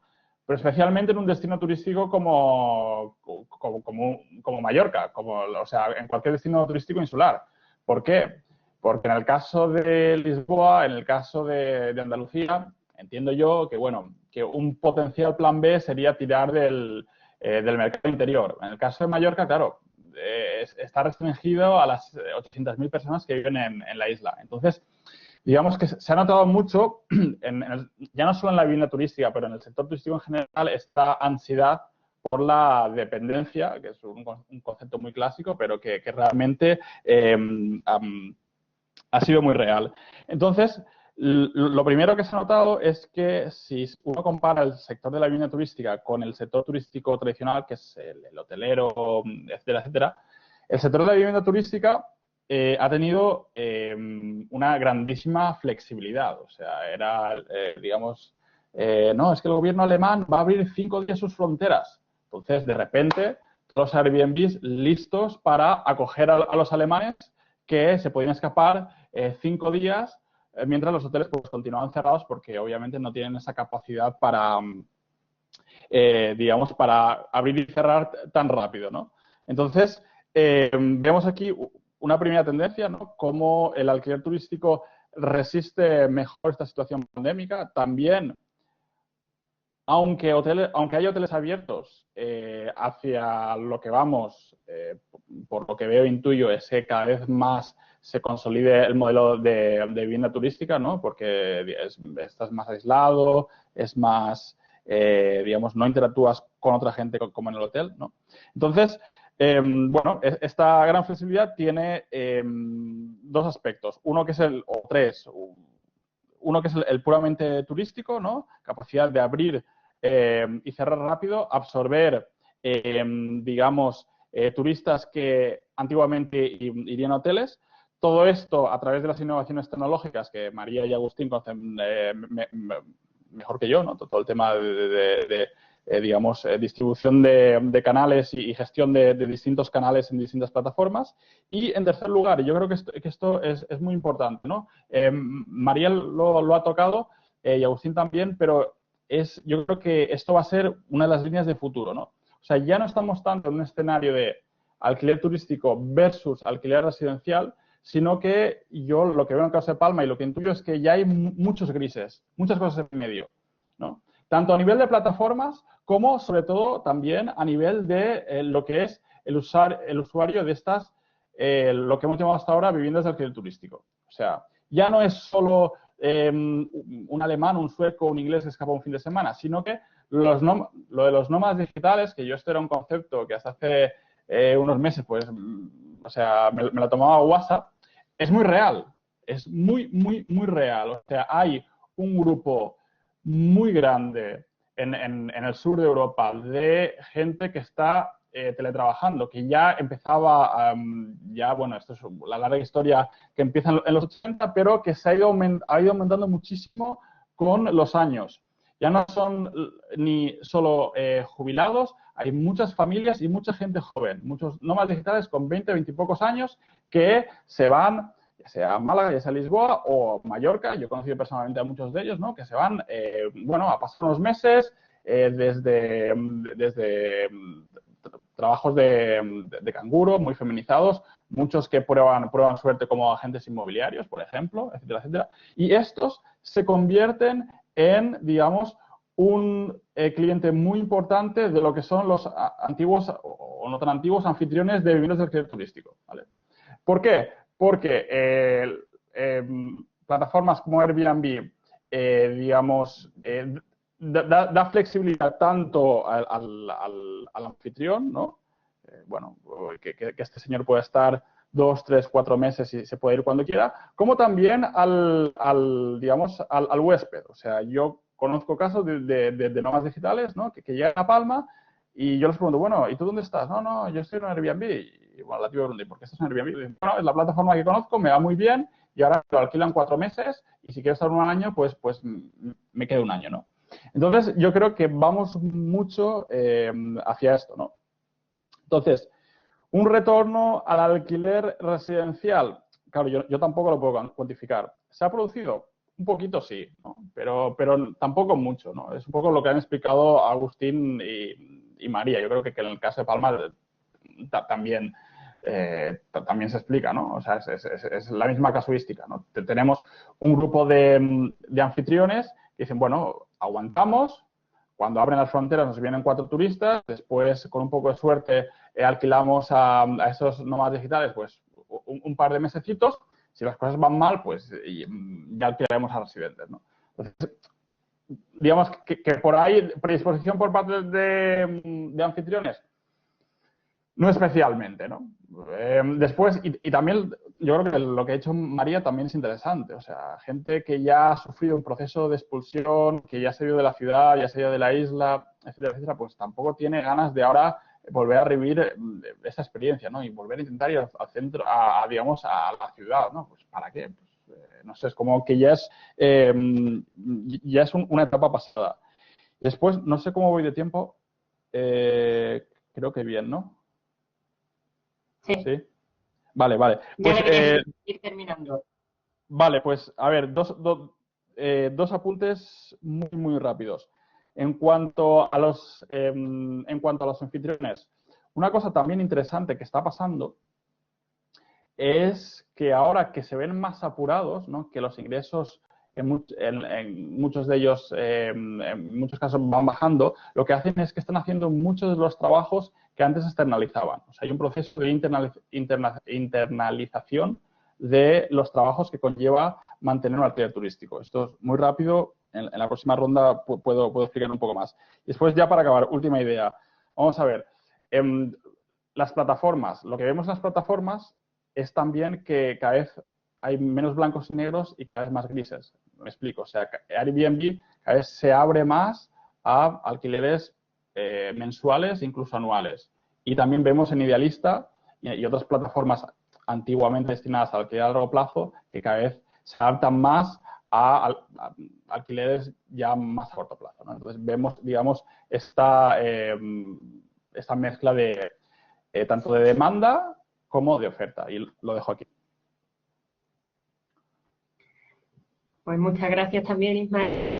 pero especialmente en un destino turístico como Mallorca, o sea, en cualquier destino turístico insular. ¿Por qué? Porque en el caso de Lisboa, en el caso de Andalucía, entiendo yo que, bueno, que un potencial plan B sería tirar del mercado interior. En el caso de Mallorca, claro, está restringido a las 800.000 personas que viven en la isla. Entonces, digamos que se ha notado mucho, ya no solo en la vivienda turística, pero en el sector turístico en general, esta ansiedad por la dependencia, que es un concepto muy clásico, pero que realmente ha sido muy real. Entonces, lo primero que se ha notado es que si uno compara el sector de la vivienda turística con el sector turístico tradicional, que es el hotelero, etcétera, etcétera, el sector de la vivienda turística ha tenido una grandísima flexibilidad. O sea, era, digamos, no, es que el gobierno alemán va a abrir 5 días sus fronteras. Entonces, de repente, todos los Airbnbs listos para acoger a los alemanes que se podían escapar 5 días mientras los hoteles pues continúan cerrados porque obviamente no tienen esa capacidad para, digamos, para abrir y cerrar tan rápido, ¿no? Entonces, vemos aquí una primera tendencia, ¿no? Cómo el alquiler turístico resiste mejor esta situación pandémica. También, aunque haya hoteles abiertos, hacia lo que vamos, por lo que veo, intuyo, es que cada vez más se consolide el modelo de vivienda turística, ¿no? Porque estás más aislado, es más, digamos, no interactúas con otra gente como en el hotel, ¿no? Entonces, bueno, esta gran flexibilidad tiene dos aspectos. Uno que es o tres. Uno que es el puramente turístico, ¿no? Capacidad de abrir y cerrar rápido, absorber, digamos, turistas que antiguamente irían a hoteles. Todo esto a través de las innovaciones tecnológicas que María y Agustín conocen mejor que yo, ¿no? Todo el tema digamos, distribución de canales y gestión de distintos canales en distintas plataformas. Y, en tercer lugar, y yo creo que esto es muy importante, ¿no? María lo ha tocado y Agustín también, pero yo creo que esto va a ser una de las líneas de futuro, ¿no? O sea, ya no estamos tanto en un escenario de alquiler turístico versus alquiler residencial, sino que yo lo que veo en el caso de Palma y lo que intuyo es que ya hay muchos grises, muchas cosas en medio, ¿no? Tanto a nivel de plataformas como, sobre todo, también a nivel de lo que es el usuario de estas, lo que hemos llamado hasta ahora viviendas de alquiler turístico. O sea, ya no es solo un alemán, un sueco, un inglés que escapa un fin de semana, sino que lo de los nómadas digitales, que esto era un concepto que hasta hace unos meses, pues, o sea, me lo tomaba WhatsApp, es muy real, es muy, muy, muy real. O sea, hay un grupo muy grande en el sur de Europa de gente que está teletrabajando, que ya empezaba, bueno, esto es la larga historia que empieza en los 80, pero que ha ido aumentando muchísimo con los años. Ya no son ni solo jubilados, hay muchas familias y mucha gente joven, muchos nómadas digitales con 20, 20 y pocos años que se van, ya sea a Málaga, ya sea a Lisboa o Mallorca. Yo he conocido personalmente a muchos de ellos, ¿no? Que se van, bueno, a pasar unos meses desde trabajos de canguro muy feminizados, muchos que prueban suerte como agentes inmobiliarios, por ejemplo, etcétera, etcétera. Y estos se convierten en, digamos, un cliente muy importante de lo que son los antiguos o no tan antiguos anfitriones de viviendas de alquiler turístico, ¿vale? ¿Por qué? Porque plataformas como Airbnb, digamos, da flexibilidad tanto al anfitrión, ¿no? Bueno, que este señor pueda estar 2, 3, 4 meses y se puede ir cuando quiera, como también digamos, al huésped. O sea, yo conozco casos de nómadas digitales, ¿no? que llegan a Palma y yo les pregunto, bueno, ¿y tú dónde estás? No, yo estoy en Airbnb. Y bueno, la tío pregunta, ¿por qué estás en Airbnb? Y, bueno, es la plataforma que conozco, me va muy bien y ahora lo alquilan 4 meses y si quiero estar un año, pues me quedo un año, ¿no? Entonces, yo creo que vamos mucho hacia esto, ¿no? Entonces, un retorno al alquiler residencial, claro, yo tampoco lo puedo cuantificar. ¿Se ha producido? Un poquito sí, ¿no? Pero tampoco mucho, ¿no? Es un poco lo que han explicado Agustín y María. Yo creo que en el caso de Palma también se explica, ¿no? O sea, es la misma casuística, ¿no? Tenemos un grupo de anfitriones que dicen, bueno, aguantamos, cuando abren las fronteras nos vienen 4 turistas, después, con un poco de suerte, alquilamos a esos nómadas digitales pues un par de mesecitos. Si las cosas van mal, pues ya alquilaremos a residentes, ¿no? Entonces, digamos que por ahí, predisposición por parte de anfitriones, no especialmente, ¿no? Después, y también yo creo que lo que ha hecho María también es interesante. O sea, gente que ya ha sufrido un proceso de expulsión, que ya se ha ido de la ciudad, ya se ha ido de la isla, etcétera, etcétera, pues tampoco tiene ganas de ahora volver a revivir esa experiencia, ¿no? Y volver a intentar ir al centro, digamos, a la ciudad, ¿no? Pues ¿para qué? Pues, no sé, es como que ya es una etapa pasada. Después, no sé cómo voy de tiempo, creo que bien, ¿no? Sí. ¿Sí? Vale. Ya Pues, deberías ir terminando. Vale, pues a ver, dos apuntes muy rápidos. En cuanto a los anfitriones, una cosa también interesante que está pasando es que ahora que se ven más apurados, ¿no? Que los ingresos en muchos de ellos, en muchos casos van bajando, lo que hacen es que están haciendo muchos de los trabajos que antes externalizaban. O sea, hay un proceso de internalización de los trabajos que conlleva mantener un alquiler turístico. Esto es muy rápido. En la próxima ronda puedo explicar un poco más. Después, ya para acabar, última idea. Vamos a ver. Las plataformas. Lo que vemos en las plataformas es también que cada vez hay menos blancos y negros y cada vez más grises. Me explico. O sea, Airbnb cada vez se abre más a alquileres mensuales, incluso anuales. Y también vemos en Idealista y otras plataformas antiguamente destinadas al alquiler a largo plazo que cada vez se adaptan más a alquileres ya más a corto plazo, ¿no? Entonces vemos, digamos, esta mezcla de tanto de demanda como de oferta. Y lo dejo aquí. Pues muchas gracias también, Ismael.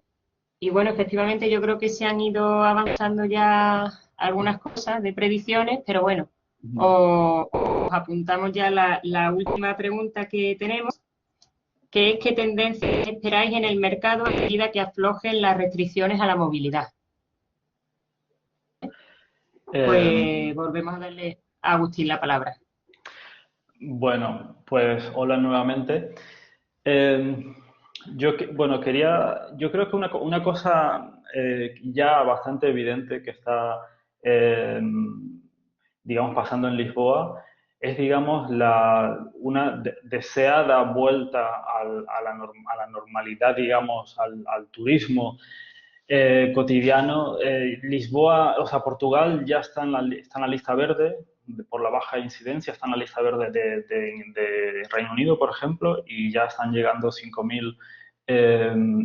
Y bueno, efectivamente yo creo que se han ido avanzando ya algunas cosas de predicciones, pero bueno, os apuntamos ya la última pregunta que tenemos, que es ¿qué tendencias esperáis en el mercado a medida que aflojen las restricciones a la movilidad? Pues volvemos a darle a Agustín la palabra. Bueno, pues hola nuevamente. Yo creo que una cosa ya bastante evidente que está, digamos, pasando en Lisboa es, digamos, una deseada vuelta a la normalidad, digamos, al turismo cotidiano. Lisboa, o sea, Portugal ya está en la lista verde por la baja incidencia, está en la lista verde de Reino Unido, por ejemplo, y ya están llegando 5.000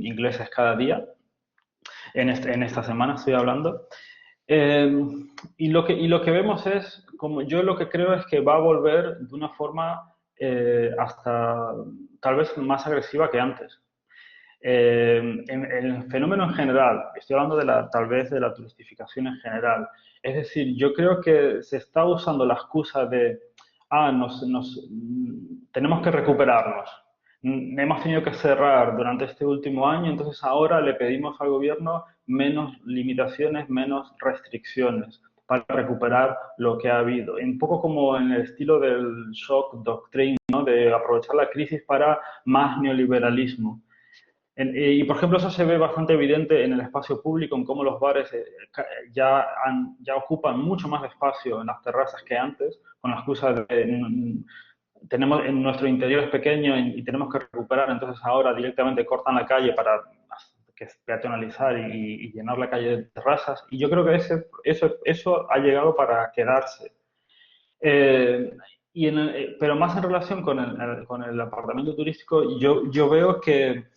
ingleses cada día. En esta semana estoy hablando. Y lo que vemos es, como yo lo que creo es que va a volver de una forma hasta tal vez más agresiva que antes. El fenómeno en general, estoy hablando tal vez de la turistificación en general, es decir, yo creo que se está usando la excusa de, tenemos que recuperarnos, hemos tenido que cerrar durante este último año, entonces ahora le pedimos al gobierno menos limitaciones, menos restricciones para recuperar lo que ha habido. Un poco como en el estilo del shock doctrine, ¿no? De aprovechar la crisis para más neoliberalismo. Y, por ejemplo, eso se ve bastante evidente en el espacio público, en cómo los bares ya ocupan mucho más espacio en las terrazas que antes, con la excusa de tenemos en nuestro interior es pequeño y tenemos que recuperar, entonces ahora directamente cortan la calle para peatonalizar y llenar la calle de terrazas. Y yo creo que eso ha llegado para quedarse. Pero más en relación con el apartamento turístico, yo veo que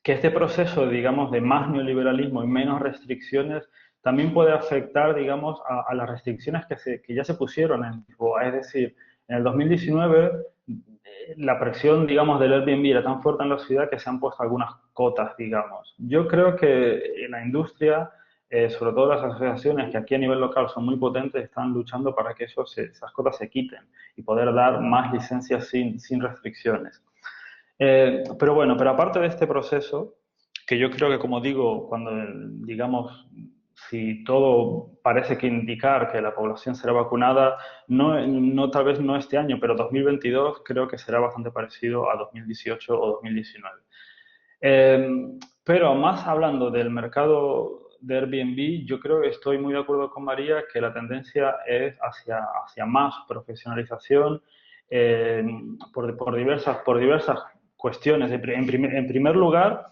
este proceso, digamos, de más neoliberalismo y menos restricciones también puede afectar, digamos, a las restricciones que ya se pusieron en Lisboa. Es decir, en el 2019 la presión, digamos, del Airbnb era tan fuerte en la ciudad que se han puesto algunas cotas, digamos. Yo creo que en la industria, sobre todo las asociaciones que aquí a nivel local son muy potentes, están luchando para que esas cotas se quiten y poder dar más licencias sin restricciones. Pero bueno, pero aparte de este proceso, que yo creo que, como digo, cuando, digamos, si todo parece que indicar que la población será vacunada, tal vez no este año, pero 2022 creo que será bastante parecido a 2018 o 2019. Pero más hablando del mercado de Airbnb, yo creo que estoy muy de acuerdo con María que la tendencia es hacia más profesionalización por diversas cuestiones. En primer lugar,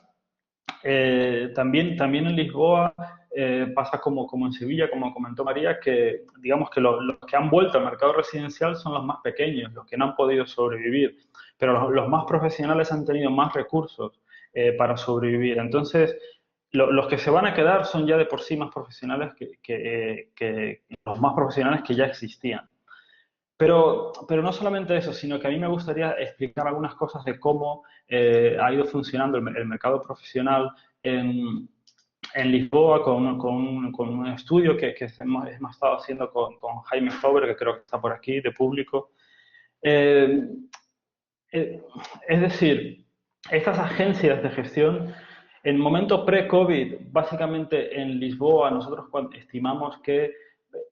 también en Lisboa pasa como en Sevilla, como comentó María, que digamos que los que han vuelto al mercado residencial son los más pequeños, los que no han podido sobrevivir, pero los más profesionales han tenido más recursos para sobrevivir. Entonces, los que se van a quedar son ya de por sí más profesionales que los más profesionales que ya existían. Pero no solamente eso, sino que a mí me gustaría explicar algunas cosas de cómo ha ido funcionando el mercado profesional en Lisboa con un estudio que hemos estado haciendo con Jaime Fauber, que creo que está por aquí, de público. Eh, es decir, estas agencias de gestión, en momento pre-COVID, básicamente en Lisboa, nosotros estimamos que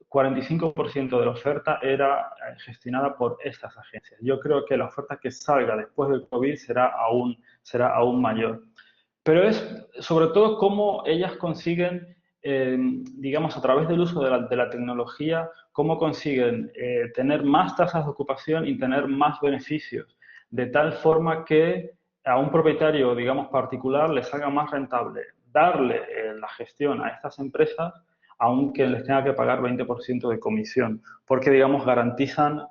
45% de la oferta era gestionada por estas agencias. Yo creo que la oferta que salga después del COVID será aún mayor. Pero es sobre todo cómo ellas consiguen, digamos, a través del uso de la tecnología, cómo consiguen tener más tasas de ocupación y tener más beneficios, de tal forma que a un propietario, digamos, particular le salga más rentable darle la gestión a estas empresas, aunque les tenga que pagar 20% de comisión, porque, digamos, garantizan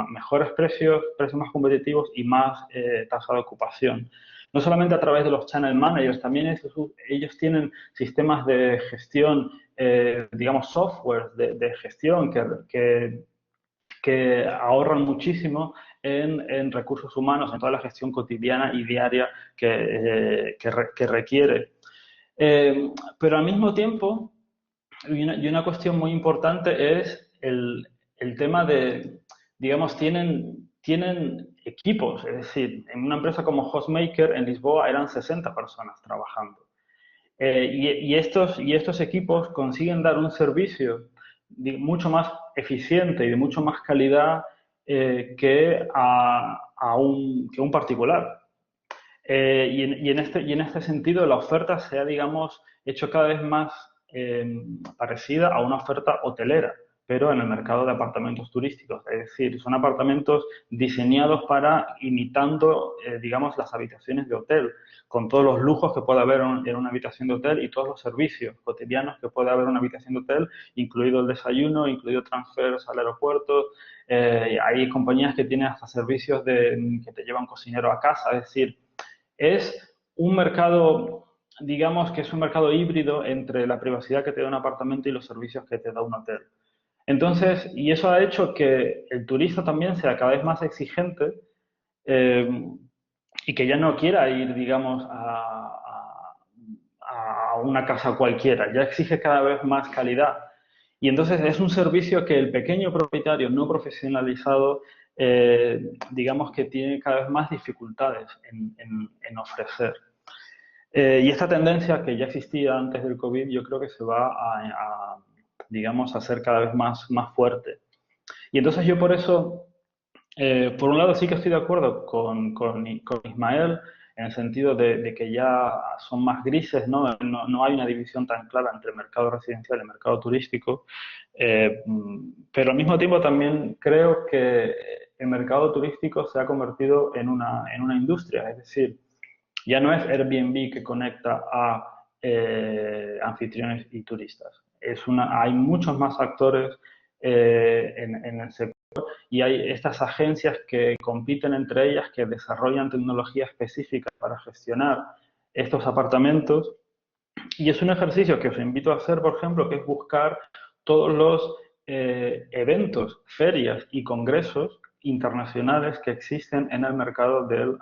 mejores precios, precios más competitivos y más tasa de ocupación. No solamente a través de los channel managers, también ellos tienen sistemas de gestión, digamos, software de gestión que ahorran muchísimo en recursos humanos, en toda la gestión cotidiana y diaria que requiere. Pero al mismo tiempo, y una cuestión muy importante es el tema de, digamos, tienen equipos, es decir, en una empresa como Hostmaker en Lisboa eran 60 personas trabajando. Y estos equipos consiguen dar un servicio mucho más eficiente y de mucho más calidad que un particular. Y en este sentido la oferta se ha, digamos, hecho cada vez más parecida a una oferta hotelera, pero en el mercado de apartamentos turísticos. Es decir, son apartamentos diseñados para imitando, digamos, las habitaciones de hotel, con todos los lujos que puede haber en una habitación de hotel y todos los servicios cotidianos que puede haber en una habitación de hotel, incluido el desayuno, incluido transfers al aeropuerto. Hay compañías que tienen hasta servicios que te llevan cocinero a casa, es decir, es un mercado, digamos que es un mercado híbrido entre la privacidad que te da un apartamento y los servicios que te da un hotel. Entonces, y eso ha hecho que el turista también sea cada vez más exigente y que ya no quiera ir, digamos, a una casa cualquiera, ya exige cada vez más calidad. Y entonces es un servicio que el pequeño propietario no profesionalizado, digamos que tiene cada vez más dificultades en ofrecer. Y esta tendencia que ya existía antes del COVID, yo creo que se va digamos, a hacer cada vez más fuerte. Y entonces yo por eso, por un lado sí que estoy de acuerdo con Ismael, en el sentido de que ya son más grises, ¿no? No hay una división tan clara entre el mercado residencial y el mercado turístico, pero al mismo tiempo también creo que el mercado turístico se ha convertido en una industria, es decir, ya no es Airbnb que conecta a anfitriones y turistas. Hay muchos más actores en el sector y hay estas agencias que compiten entre ellas, que desarrollan tecnología específica para gestionar estos apartamentos. Y es un ejercicio que os invito a hacer, por ejemplo, que es buscar todos los eventos, ferias y congresos internacionales que existen en el mercado de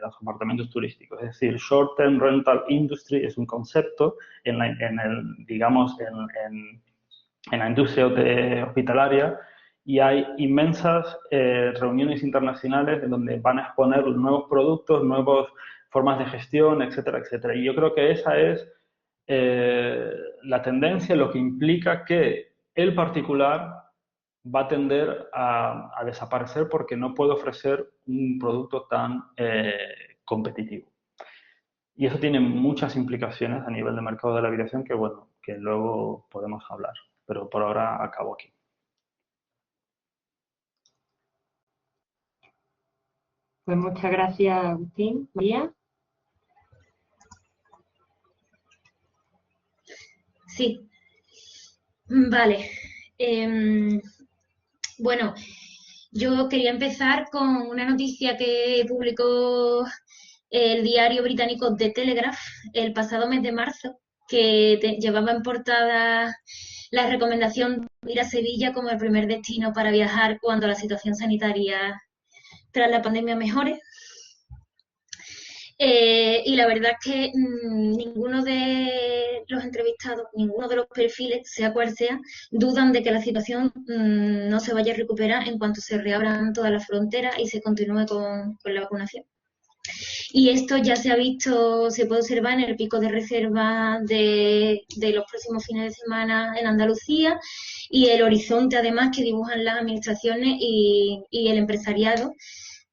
los apartamentos turísticos. Es decir, Short Term Rental Industry es un concepto en la industria hospitalaria, y hay inmensas reuniones internacionales en donde van a exponer nuevos productos, nuevas formas de gestión, etcétera, etcétera. Y yo creo que esa es la tendencia, lo que implica que el particular va a tender a desaparecer porque no puede ofrecer un producto tan competitivo. Y eso tiene muchas implicaciones a nivel de mercado de la habitación que, bueno, que luego podemos hablar. Pero por ahora acabo aquí. Pues muchas gracias, Agustín. María. Sí, vale. Bueno, yo quería empezar con una noticia que publicó el diario británico The Telegraph el pasado mes de marzo, que llevaba en portada la recomendación de ir a Sevilla como el primer destino para viajar cuando la situación sanitaria tras la pandemia mejore. Y la verdad es que ninguno de los entrevistados, ninguno de los perfiles, sea cual sea, dudan de que la situación no se vaya a recuperar en cuanto se reabran todas las fronteras y se continúe con la vacunación. Y esto ya se ha visto, se puede observar en el pico de reserva de los próximos fines de semana en Andalucía y el horizonte además que dibujan las administraciones y el empresariado,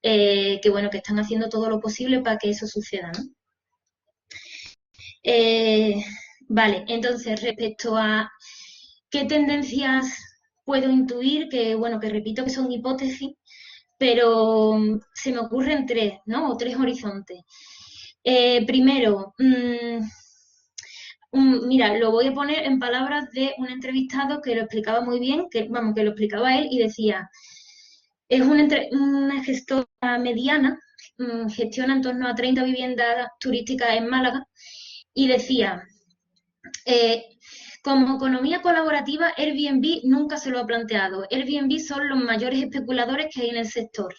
que bueno, que están haciendo todo lo posible para que eso suceda, ¿no? Vale, entonces respecto a qué tendencias puedo intuir, que bueno, que repito que son hipótesis, pero se me ocurren tres, ¿no? O tres horizontes. Primero, mira, lo voy a poner en palabras de un entrevistado que lo explicaba muy bien, que lo explicaba él y decía, es una gestora mediana, gestiona en torno a 30 viviendas turísticas en Málaga, y decía, como economía colaborativa, Airbnb nunca se lo ha planteado. Airbnb son los mayores especuladores que hay en el sector.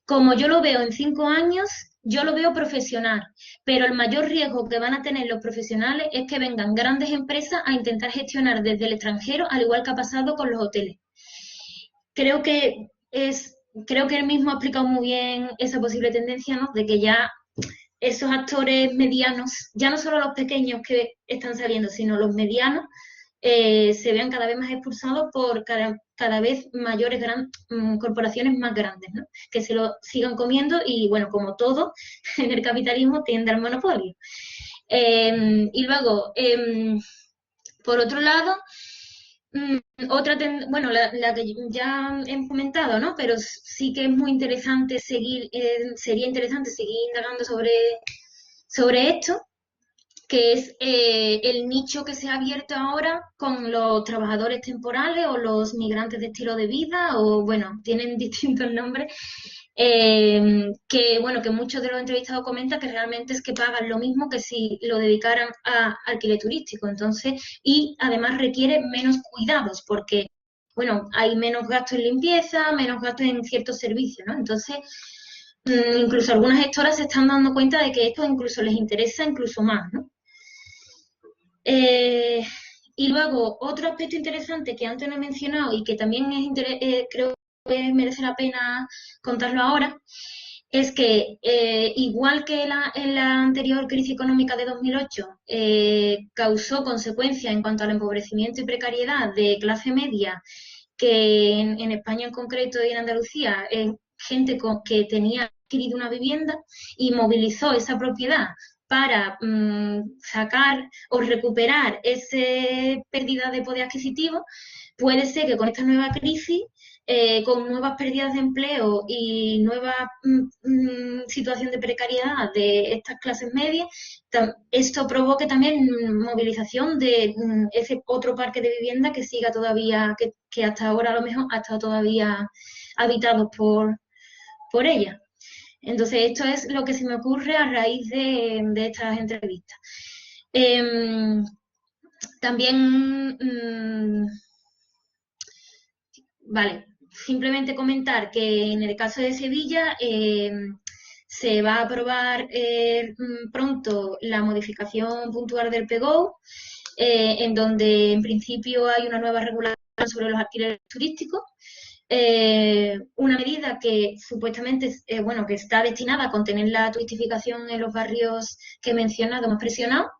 Como yo lo veo en 5 años, yo lo veo profesional, pero el mayor riesgo que van a tener los profesionales es que vengan grandes empresas a intentar gestionar desde el extranjero, al igual que ha pasado con los hoteles. Creo que él mismo ha explicado muy bien esa posible tendencia, ¿no? De que ya esos actores medianos, ya no solo los pequeños que están saliendo, sino los medianos, se vean cada vez más expulsados por cada vez mayores corporaciones más grandes, ¿no? Que se lo sigan comiendo y, bueno, como todo en el capitalismo tiende al monopolio. Y luego, por otro lado, bueno, la que ya he comentado, ¿no? Pero sí que es muy interesante sería interesante seguir indagando sobre esto, que es el nicho que se ha abierto ahora con los trabajadores temporales o los migrantes de estilo de vida, o bueno, tienen distintos nombres, que bueno, que muchos de los entrevistados comentan que realmente es que pagan lo mismo que si lo dedicaran a alquiler turístico, entonces, y además requiere menos cuidados, porque bueno, hay menos gastos en limpieza, menos gastos en ciertos servicios, ¿no? Entonces, incluso algunas gestoras se están dando cuenta de que esto incluso les interesa incluso más, ¿no? Y luego, otro aspecto interesante que antes no he mencionado y que también creo que merece la pena contarlo ahora, es que igual que en la anterior crisis económica de 2008 causó consecuencias en cuanto al empobrecimiento y precariedad de clase media, que en España en concreto y en Andalucía, gente que tenía adquirido una vivienda y movilizó esa propiedad para sacar o recuperar esa pérdida de poder adquisitivo, puede ser que con esta nueva crisis, con nuevas pérdidas de empleo y nueva situación de precariedad de estas clases medias, esto provoque también movilización de ese otro parque de vivienda que siga todavía, que hasta ahora a lo mejor ha estado todavía habitado por ella. Entonces, esto es lo que se me ocurre a raíz de estas entrevistas. También, vale, simplemente comentar que en el caso de Sevilla se va a aprobar pronto la modificación puntual del PGO, en donde en principio hay una nueva regulación sobre los alquileres turísticos. Una medida que supuestamente bueno, que está destinada a contener la turistificación en los barrios que he mencionado, más presionados,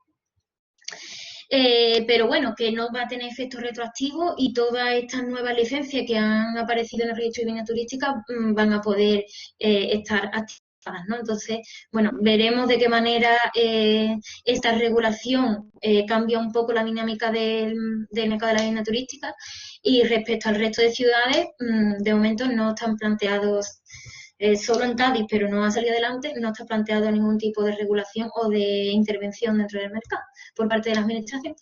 pero bueno, que no va a tener efectos retroactivos y todas estas nuevas licencias que han aparecido en el registro de viviendas turísticas van a poder estar activadas, ¿no? Entonces, bueno, veremos de qué manera esta regulación cambia un poco la dinámica del mercado de la vivienda turística. Y respecto al resto de ciudades, de momento no están planteados, solo en Cádiz, pero no ha salido adelante, no está planteado ningún tipo de regulación o de intervención dentro del mercado por parte de la Administración.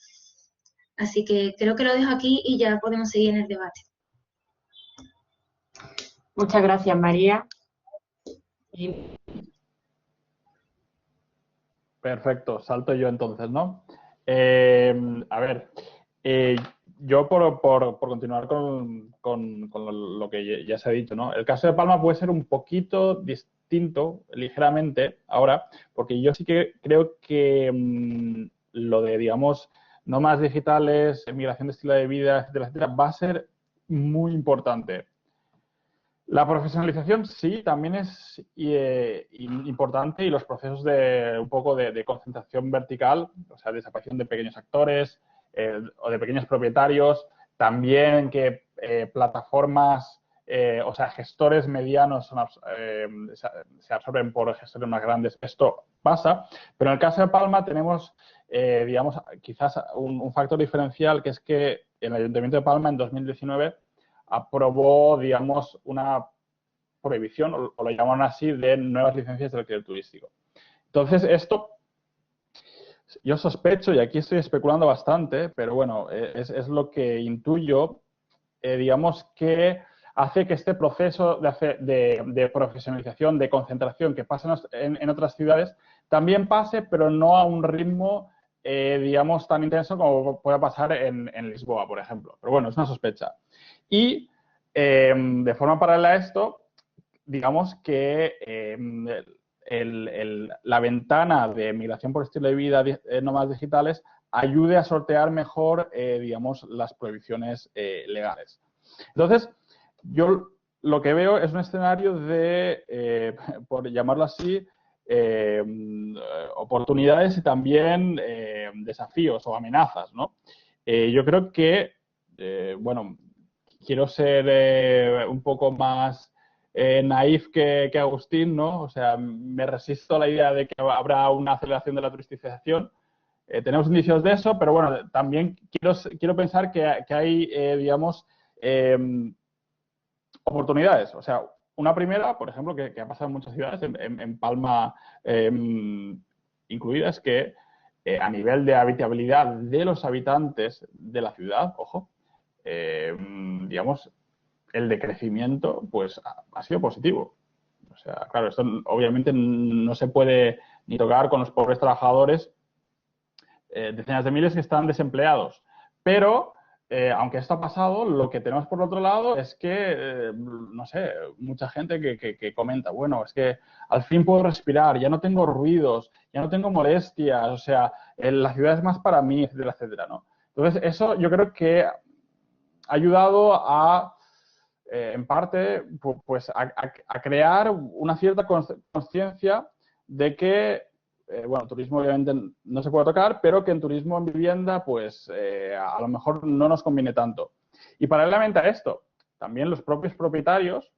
Así que creo que lo dejo aquí y ya podemos seguir en el debate. Muchas gracias, María. Perfecto, salto yo entonces, ¿no? A ver, yo por continuar con lo que ya se ha dicho, ¿no? El caso de Palma puede ser un poquito distinto, ligeramente, ahora, porque yo sí que creo que lo de, digamos, nómadas digitales, migración de estilo de vida, etcétera, etcétera, va a ser muy importante. La profesionalización sí, también es importante y los procesos de un poco de concentración vertical, o sea, desaparición de pequeños actores o de pequeños propietarios, también que plataformas, o sea, gestores medianos se absorben por gestores más grandes. Esto pasa, pero en el caso de Palma tenemos, digamos, quizás un factor diferencial, que es que el Ayuntamiento de Palma en 2019 aprobó, digamos, una prohibición, o lo llamaron así, de nuevas licencias de alquiler turístico. Entonces, esto, yo sospecho, y aquí estoy especulando bastante, pero bueno, es lo que intuyo, digamos, que hace que este proceso de profesionalización, de concentración que pasa en otras ciudades, también pase, pero no a un ritmo, digamos, tan intenso como puede pasar en Lisboa, por ejemplo. Pero bueno, es una sospecha. Y de forma paralela a esto, digamos que la ventana de migración por estilo de vida nómadas digitales ayude a sortear mejor, digamos, las prohibiciones legales. Entonces, yo lo que veo es un escenario de, por llamarlo así, oportunidades y también desafíos o amenazas, ¿no? Yo creo que, bueno, quiero ser un poco más naif que Agustín, ¿no? O sea, me resisto a la idea de que habrá una aceleración de la turistización. Tenemos indicios de eso, pero bueno, también quiero pensar que hay, digamos, oportunidades. O sea, una primera, por ejemplo, que ha pasado en muchas ciudades, en Palma incluida, es que a nivel de habitabilidad de los habitantes de la ciudad, ojo, digamos, el decrecimiento pues ha sido positivo. O sea, claro, esto obviamente no se puede ni tocar con los pobres trabajadores, decenas de miles que están desempleados. Pero, aunque esto ha pasado, lo que tenemos por otro lado es que, no sé, mucha gente que comenta, bueno, es que al fin puedo respirar, ya no tengo ruidos, ya no tengo molestias, o sea, la ciudad es más para mí, etcétera, etcétera, ¿no? Entonces, eso yo creo que ha ayudado a en parte, pues a crear una cierta conciencia de que, bueno, turismo obviamente no se puede tocar, pero que en turismo en vivienda, pues a lo mejor no nos conviene tanto. Y paralelamente a esto, también los propios propietarios,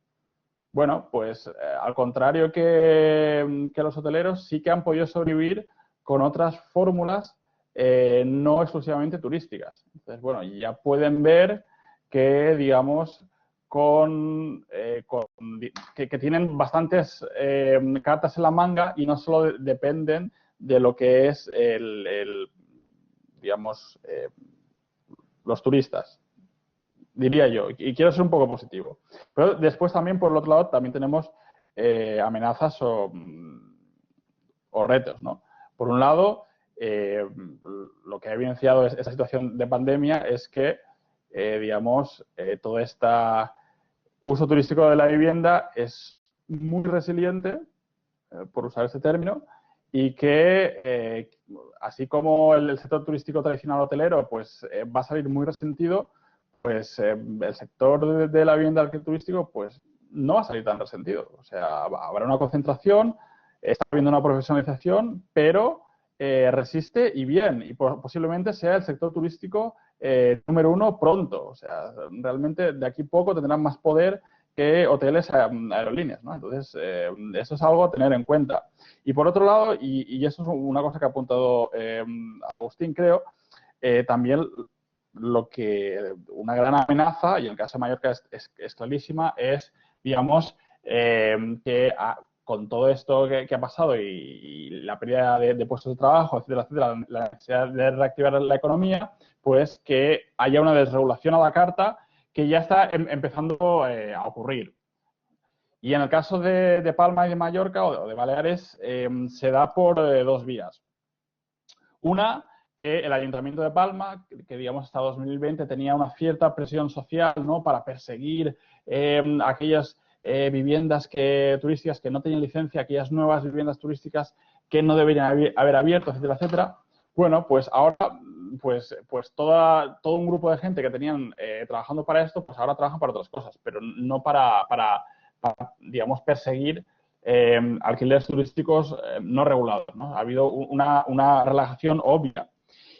bueno, pues al contrario que los hoteleros, sí que han podido sobrevivir con otras fórmulas no exclusivamente turísticas. Entonces, bueno, ya pueden ver que, digamos, que tienen bastantes cartas en la manga y no solo dependen de lo que es digamos, los turistas, diría yo, y quiero ser un poco positivo. Pero después también, por el otro lado, también tenemos amenazas o retos, ¿no? Por un lado, lo que ha evidenciado esta situación de pandemia es que, digamos, todo este uso turístico de la vivienda es muy resiliente, por usar este término, y que, así como el sector turístico tradicional hotelero pues va a salir muy resentido, pues el sector de la vivienda alquiler turístico pues no va a salir tan resentido. O sea, habrá una concentración, está habiendo una profesionalización, pero resiste y bien, y posiblemente sea el sector turístico número uno pronto. O sea, realmente de aquí poco tendrán más poder que hoteles, aerolíneas, ¿no? Entonces, eso es algo a tener en cuenta. Y por otro lado, y eso es una cosa que ha apuntado Agustín, creo, también una gran amenaza, y en el caso de Mallorca es clarísima, es, digamos, que con todo esto que ha pasado y la pérdida de puestos de trabajo, etcétera, etcétera, la necesidad de reactivar la economía, pues que haya una desregulación a la carta que ya está empezando a ocurrir. Y en el caso de Palma y de Mallorca o de Baleares, se da por dos vías. Una, que el Ayuntamiento de Palma, que digamos hasta 2020 tenía una cierta presión social, ¿no?, para perseguir aquellas viviendas turísticas que no tenían licencia, aquellas nuevas viviendas turísticas que no deberían haber abierto, etcétera, etcétera. Bueno, pues ahora, pues todo un grupo de gente que tenían trabajando para esto, pues ahora trabajan para otras cosas, pero no para digamos, perseguir alquileres turísticos no regulados, ¿no? Ha habido una relajación obvia.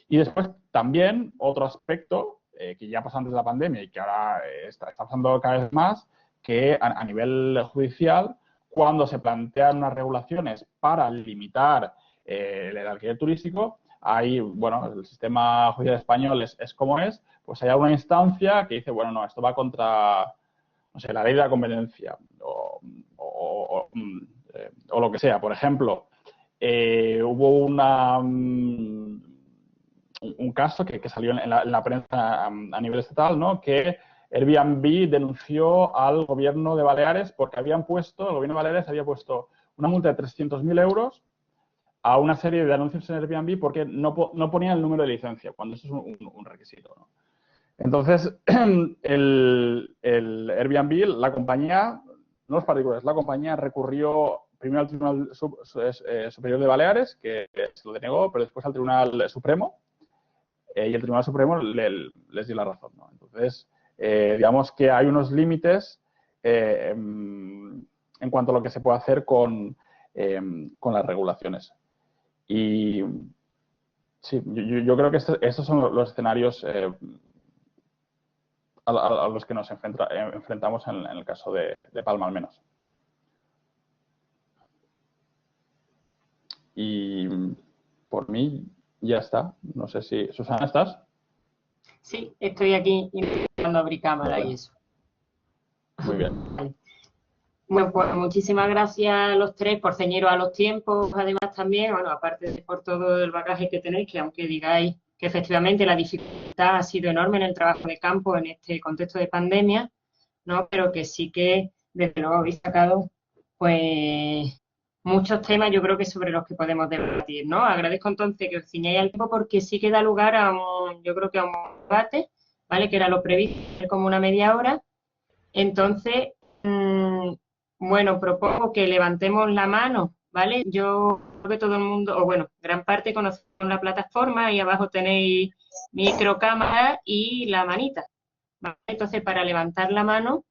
Y después también otro aspecto que ya pasó antes de la pandemia y que ahora está pasando cada vez más, que a nivel judicial, cuando se plantean unas regulaciones para limitar el alquiler turístico, hay, bueno, el sistema judicial español es como es, pues hay alguna instancia que dice, bueno, no, esto va contra, no sé, la ley de la competencia o lo que sea. Por ejemplo, hubo un caso que salió en la prensa a nivel estatal, ¿no?, que Airbnb denunció al gobierno de Baleares porque el gobierno de Baleares había puesto una multa de 300.000 euros a una serie de anuncios en Airbnb porque no ponían el número de licencia, cuando eso es un requisito, ¿no? Entonces, el Airbnb, la compañía, no los particulares, la compañía recurrió primero al Tribunal Superior de Baleares, que se lo denegó, pero después al Tribunal Supremo, y el Tribunal Supremo les dio la razón, ¿no? Entonces, digamos que hay unos límites en cuanto a lo que se puede hacer con las regulaciones. Y sí, yo creo que estos son los escenarios a los que nos enfrentamos en el caso de Palma, al menos. Y por mí ya está. No sé si... Susana, ¿estás? Sí, estoy aquí intentando abrir cámara y eso. Muy bien. Bueno, pues muchísimas gracias a los tres por ceñiros a los tiempos, además también, bueno, aparte de por todo el bagaje que tenéis, que aunque digáis que efectivamente la dificultad ha sido enorme en el trabajo de campo en este contexto de pandemia, ¿no? Pero que sí que, desde luego, habéis sacado, pues, muchos temas, yo creo que sobre los que podemos debatir, ¿no? Agradezco entonces que os ciñáis al tiempo porque sí que da lugar a yo creo que a un debate, ¿vale? Que era lo previsto, como una media hora. Entonces, bueno, propongo que levantemos la mano, ¿vale? Yo creo que todo el mundo, o bueno, gran parte conocemos la plataforma y abajo tenéis micro, cámara y la manita, ¿vale? Entonces, para levantar la mano,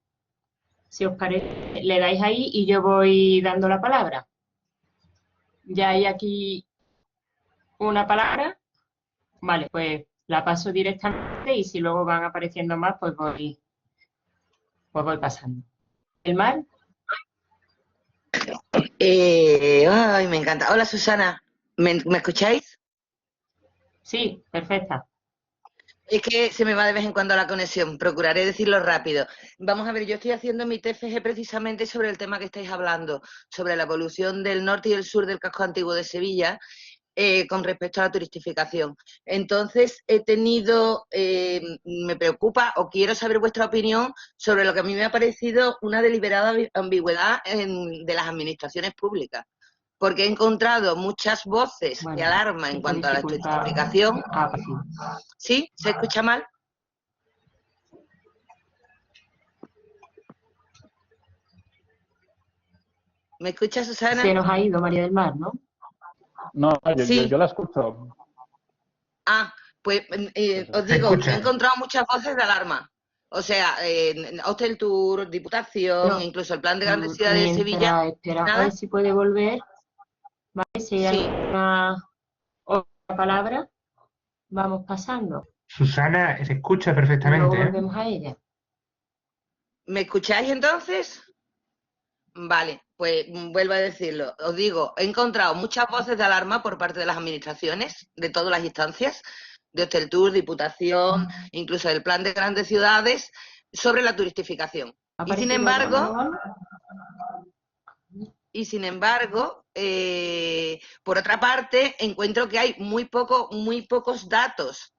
si os parece, le dais ahí y yo voy dando la palabra. Ya hay aquí una palabra, vale, pues la paso directamente y si luego van apareciendo más, pues voy pasando. ¿El mar? Ay, me encanta. Hola, Susana. ¿Me escucháis? Sí, perfecta. Es que se me va de vez en cuando la conexión. Procuraré decirlo rápido. Vamos a ver, yo estoy haciendo mi TFG precisamente sobre el tema que estáis hablando, sobre la evolución del norte y el sur del casco antiguo de Sevilla con respecto a la turistificación. Entonces, me preocupa o quiero saber vuestra opinión sobre lo que a mí me ha parecido una deliberada ambigüedad de las administraciones públicas. Porque he encontrado muchas voces de alarma en cuanto a la turistificación. ¿Sí? ¿Se escucha mal? ¿Me escucha, Susana? Se nos ha ido María del Mar, ¿no? No, Sí. yo la escucho. Ah, pues os digo, he encontrado muchas voces de alarma. O sea, Hostel Tour, Diputación, no, incluso el Plan de Grandes Ciudades de Sevilla. Esperamos a ver si puede volver. ¿Vale? Si hay alguna otra palabra, vamos pasando. Susana, se escucha perfectamente. Luego volvemos a ella. ¿Me escucháis entonces? Vale, pues vuelvo a decirlo. Os digo, he encontrado muchas voces de alarma por parte de las administraciones, de todas las instancias, de Hostel Tour, Diputación, incluso del Plan de Grandes Ciudades, sobre la turistificación. Y sin embargo, por otra parte, encuentro que hay muy pocos datos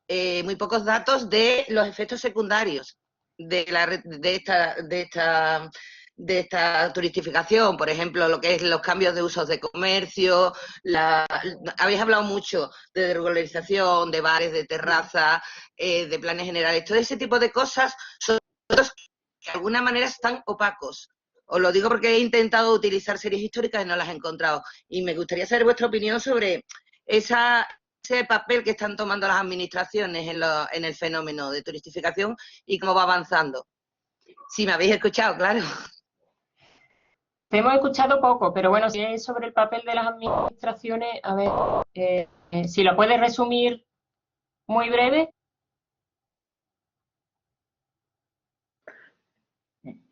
de los efectos secundarios de esta de esta turistificación, por ejemplo, lo que es los cambios de usos de comercio, habéis hablado mucho de regularización, de bares, de terrazas, de planes generales, todo ese tipo de cosas son cosas que de alguna manera están opacos. Os lo digo porque he intentado utilizar series históricas y no las he encontrado. Y me gustaría saber vuestra opinión sobre ese papel que están tomando las administraciones en el fenómeno de turistificación y cómo va avanzando. Si me habéis escuchado, claro. Te hemos escuchado poco, pero bueno, si es sobre el papel de las administraciones, a ver, si lo puedes resumir muy breve.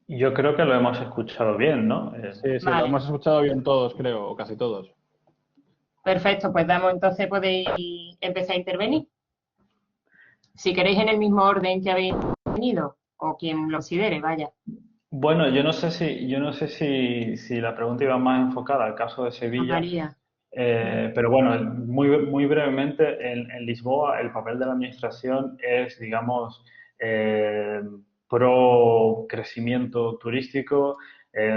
Yo creo que lo hemos escuchado bien, ¿no? Sí, sí, lo Vale, hemos escuchado bien todos, creo, o casi todos. perfecto, pues entonces podéis empezar a intervenir. Si queréis en el mismo orden que habéis tenido, o quien lo considere, vaya. Bueno, yo no sé si la pregunta iba más enfocada al caso de A Sevilla, María. pero bueno, muy brevemente, en Lisboa el papel de la administración es, digamos, pro crecimiento turístico,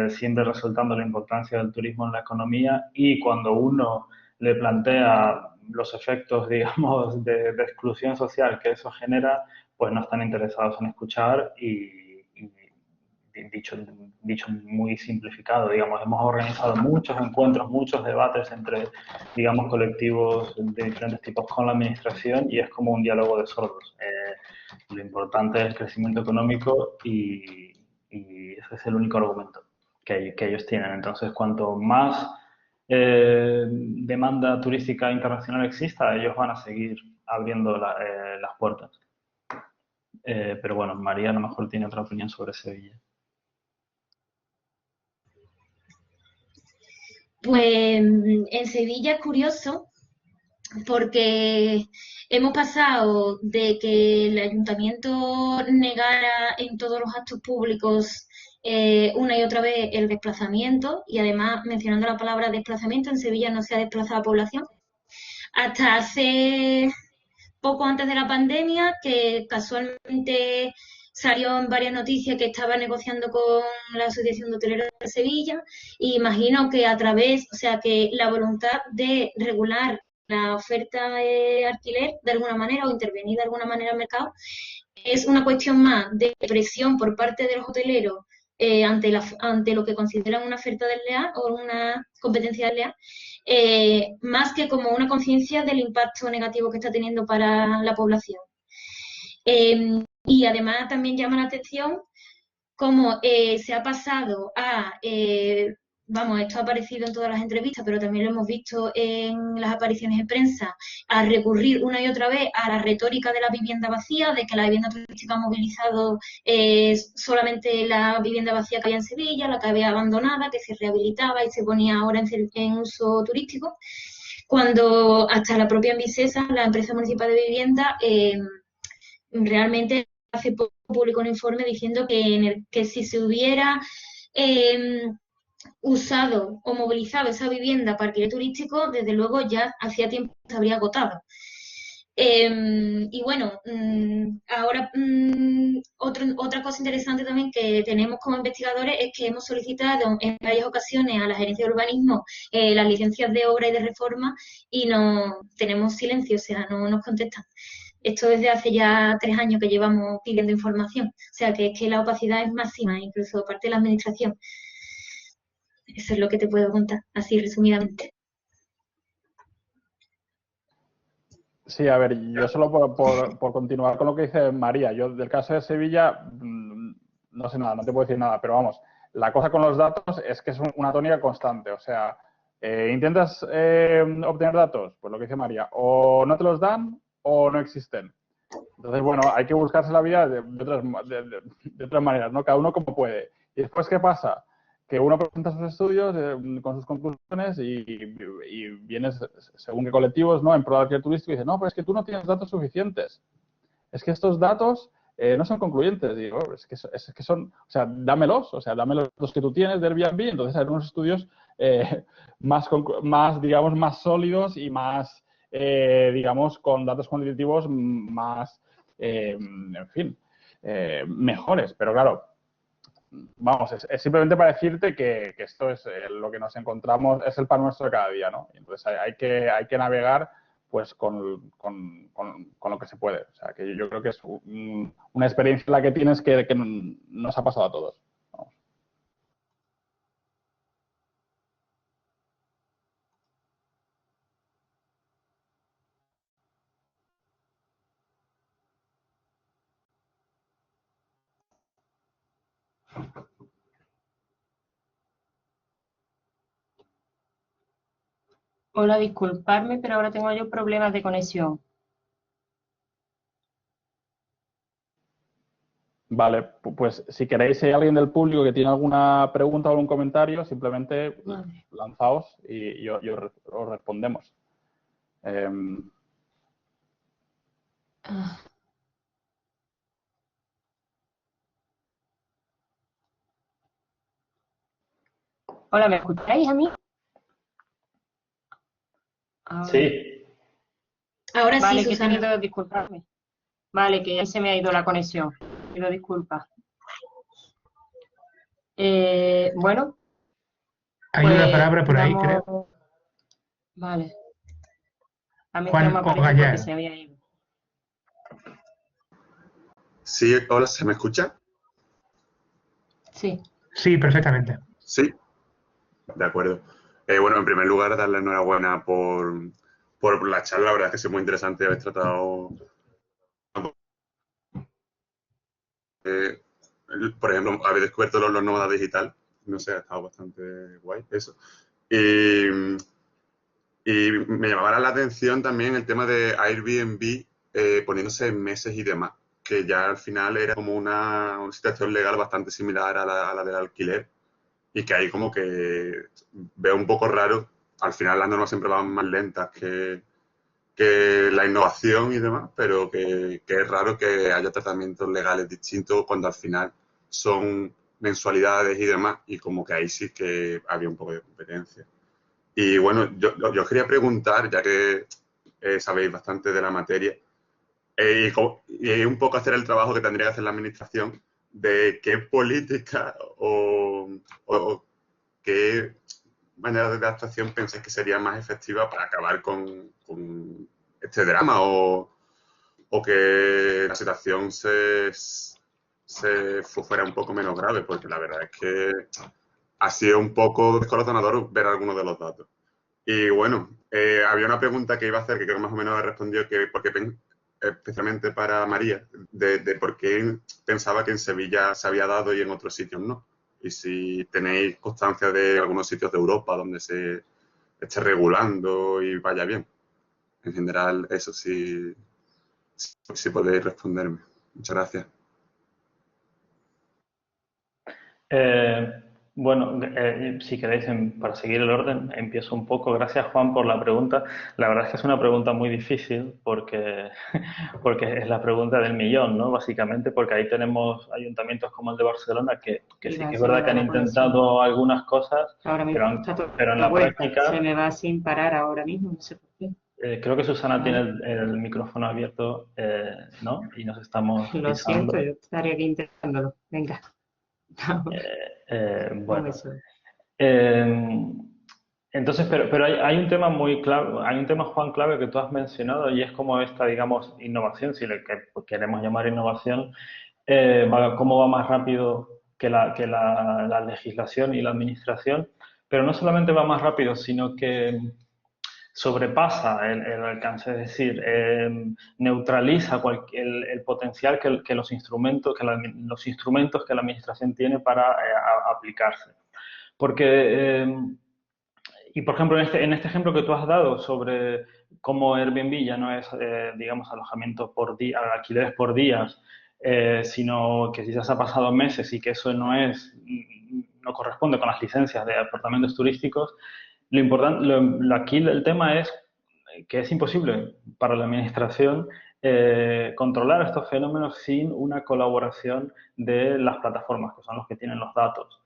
siempre resaltando la importancia del turismo en la economía y cuando uno le plantea los efectos, digamos, de exclusión social que eso genera, pues no están interesados en escuchar y dicho, dicho muy simplificado, digamos, hemos organizado muchos encuentros, muchos debates entre, digamos, colectivos de diferentes tipos con la administración y es como un diálogo de sordos. Lo importante es el crecimiento económico y ese es el único argumento que ellos tienen. Entonces, cuanto más demanda turística internacional exista, ellos van a seguir abriendo las puertas. Pero bueno, María a lo mejor tiene otra opinión sobre Sevilla. Pues en Sevilla es curioso porque hemos pasado de que el ayuntamiento negara en todos los actos públicos una y otra vez el desplazamiento, y además mencionando la palabra desplazamiento, en Sevilla no se ha desplazado población, hasta hace poco antes de la pandemia, que casualmente salió en varias noticias que estaba negociando con la Asociación de Hoteleros de Sevilla, y imagino que a través, o sea, que la voluntad de regular la oferta de alquiler de alguna manera o intervenir de alguna manera al mercado es una cuestión más de presión por parte de los hoteleros ante lo que consideran una oferta desleal o una competencia desleal, más que como una conciencia del impacto negativo que está teniendo para la población. Y además también llama la atención cómo se ha pasado vamos, esto ha aparecido en todas las entrevistas, pero también lo hemos visto en las apariciones en prensa, a recurrir una y otra vez a la retórica de la vivienda vacía, de que la vivienda turística ha movilizado solamente la vivienda vacía que había en Sevilla, la que había abandonada, que se rehabilitaba y se ponía ahora en uso turístico, cuando hasta la propia Envisesa, la empresa municipal de vivienda, realmente hace poco publicó un informe diciendo que si se hubiera usado o movilizado esa vivienda para alquiler turístico, desde luego ya hacía tiempo que se habría agotado. Y bueno, ahora otra cosa interesante también que tenemos como investigadores es que hemos solicitado en varias ocasiones a la Gerencia de Urbanismo las licencias de obra y de reforma y no tenemos silencio, o sea, no nos contestan. Esto desde hace ya 3 años que llevamos pidiendo información, o sea que es que la opacidad es máxima, incluso por parte de la administración. Eso es lo que te puedo contar, así resumidamente. Sí, a ver, yo solo por continuar con lo que dice María, yo del caso de Sevilla no sé nada, no te puedo decir nada, pero vamos, la cosa con los datos es que es una tónica constante, o sea, intentas obtener datos, pues lo que dice María, o no te los dan o no existen. Entonces, bueno, hay que buscarse la vida de otras maneras, ¿no? Cada uno como puede. Y después, ¿qué pasa? Que uno presenta sus estudios con sus conclusiones y vienes, según qué colectivos, ¿no? En pro del alquiler turístico y dices, no, pero es que tú no tienes datos suficientes. Es que estos datos no son concluyentes. Digo, es que son, o sea, dámelos, dame los datos que tú tienes del Airbnb. Entonces, hay unos estudios más, digamos, más sólidos y más, digamos, con datos cuantitativos más, en fin, mejores. Pero claro, vamos, es simplemente para decirte que esto es lo que nos encontramos, es el pan nuestro de cada día, ¿no? Y entonces hay que navegar pues con lo que se puede. O sea, que yo creo que es una experiencia la que tienes que nos ha pasado a todos. Vamos. Hola, disculparme, pero ahora tengo yo problemas de conexión. Vale, pues si queréis, si hay alguien del público que tiene alguna pregunta o algún comentario, simplemente Vale. lanzaos y os respondemos. Ah, Hola, ¿me escucháis a mí? Ahora. Sí, Ahora sí, Vale, que he Susana. tenido, disculparme. Vale, que ya se me ha ido la conexión. Pido disculpas. Bueno, Hay una pues palabra por ahí, damos. creo. Vale. A mí es que no Juan me o aparece porque Gallar. se había ido. Sí, hola, ¿se me escucha? Sí. Sí, perfectamente. Sí, de acuerdo. Bueno, en primer lugar, darle enhorabuena por la charla. La verdad es que es muy interesante haber tratado, eh, por ejemplo, haber descubierto los nómadas digital. No sé, ha estado bastante guay eso. Y, y me llamaba la atención también el tema de Airbnb poniéndose en meses y demás, que ya al final era como una situación legal bastante similar a la del alquiler. Y que ahí como que veo un poco raro, al final las normas siempre van más lentas que la innovación y demás, pero que es raro que haya tratamientos legales distintos cuando al final son mensualidades y demás, y como que ahí sí que había un poco de competencia. Y bueno, yo os quería preguntar, ya que sabéis bastante de la materia, y un poco hacer el trabajo que tendría que hacer la administración, de qué política o qué manera de actuación pensáis que sería más efectiva para acabar con este drama o que la situación se fuera un poco menos grave, porque la verdad es que ha sido un poco descorazonador ver algunos de los datos. Y bueno, había una pregunta que iba a hacer que creo que más o menos he respondido, que porque especialmente para María, de por qué pensaba que en Sevilla se había dado y en otros sitios no. Y si tenéis constancia de algunos sitios de Europa donde se esté regulando y vaya bien. En general, eso sí, sí podéis responderme. Muchas gracias. Eh, bueno, si queréis, para seguir el orden, empiezo un poco. Gracias, Juan, por la pregunta. La verdad es que es una pregunta muy difícil porque, porque es la pregunta del millón, ¿no? Básicamente, porque ahí tenemos ayuntamientos como el de Barcelona que sí Iba, que es se me verdad que va han la conexión. intentado algunas cosas, Ahora pero, mismo está todo pero en de la vuelta. Se práctica, me va sin parar ahora mismo, no sé por qué. creo que Susana tiene Vale. el micrófono abierto, ¿no? Y nos estamos Lo siento, pisando. yo estaré aquí intentándolo. Venga. Un Bueno. beso. Eh, entonces, pero hay un tema muy clave, hay un tema, Juan, clave que tú has mencionado y es como esta, digamos, innovación, si le queremos llamar innovación, cómo va más rápido la legislación y la administración, pero no solamente va más rápido, sino que sobrepasa el alcance, es decir, neutraliza el potencial que los instrumentos, los instrumentos que la administración tiene para aplicarse. Porque, y por ejemplo, en este ejemplo que tú has dado sobre cómo Airbnb ya no es, digamos, alojamiento por día, alquileres por días, sino que ya se ha pasado meses y que eso no corresponde con las licencias de apartamentos turísticos, lo importante, aquí el tema es que es imposible para la administración controlar estos fenómenos sin una colaboración de las plataformas, que son los que tienen los datos.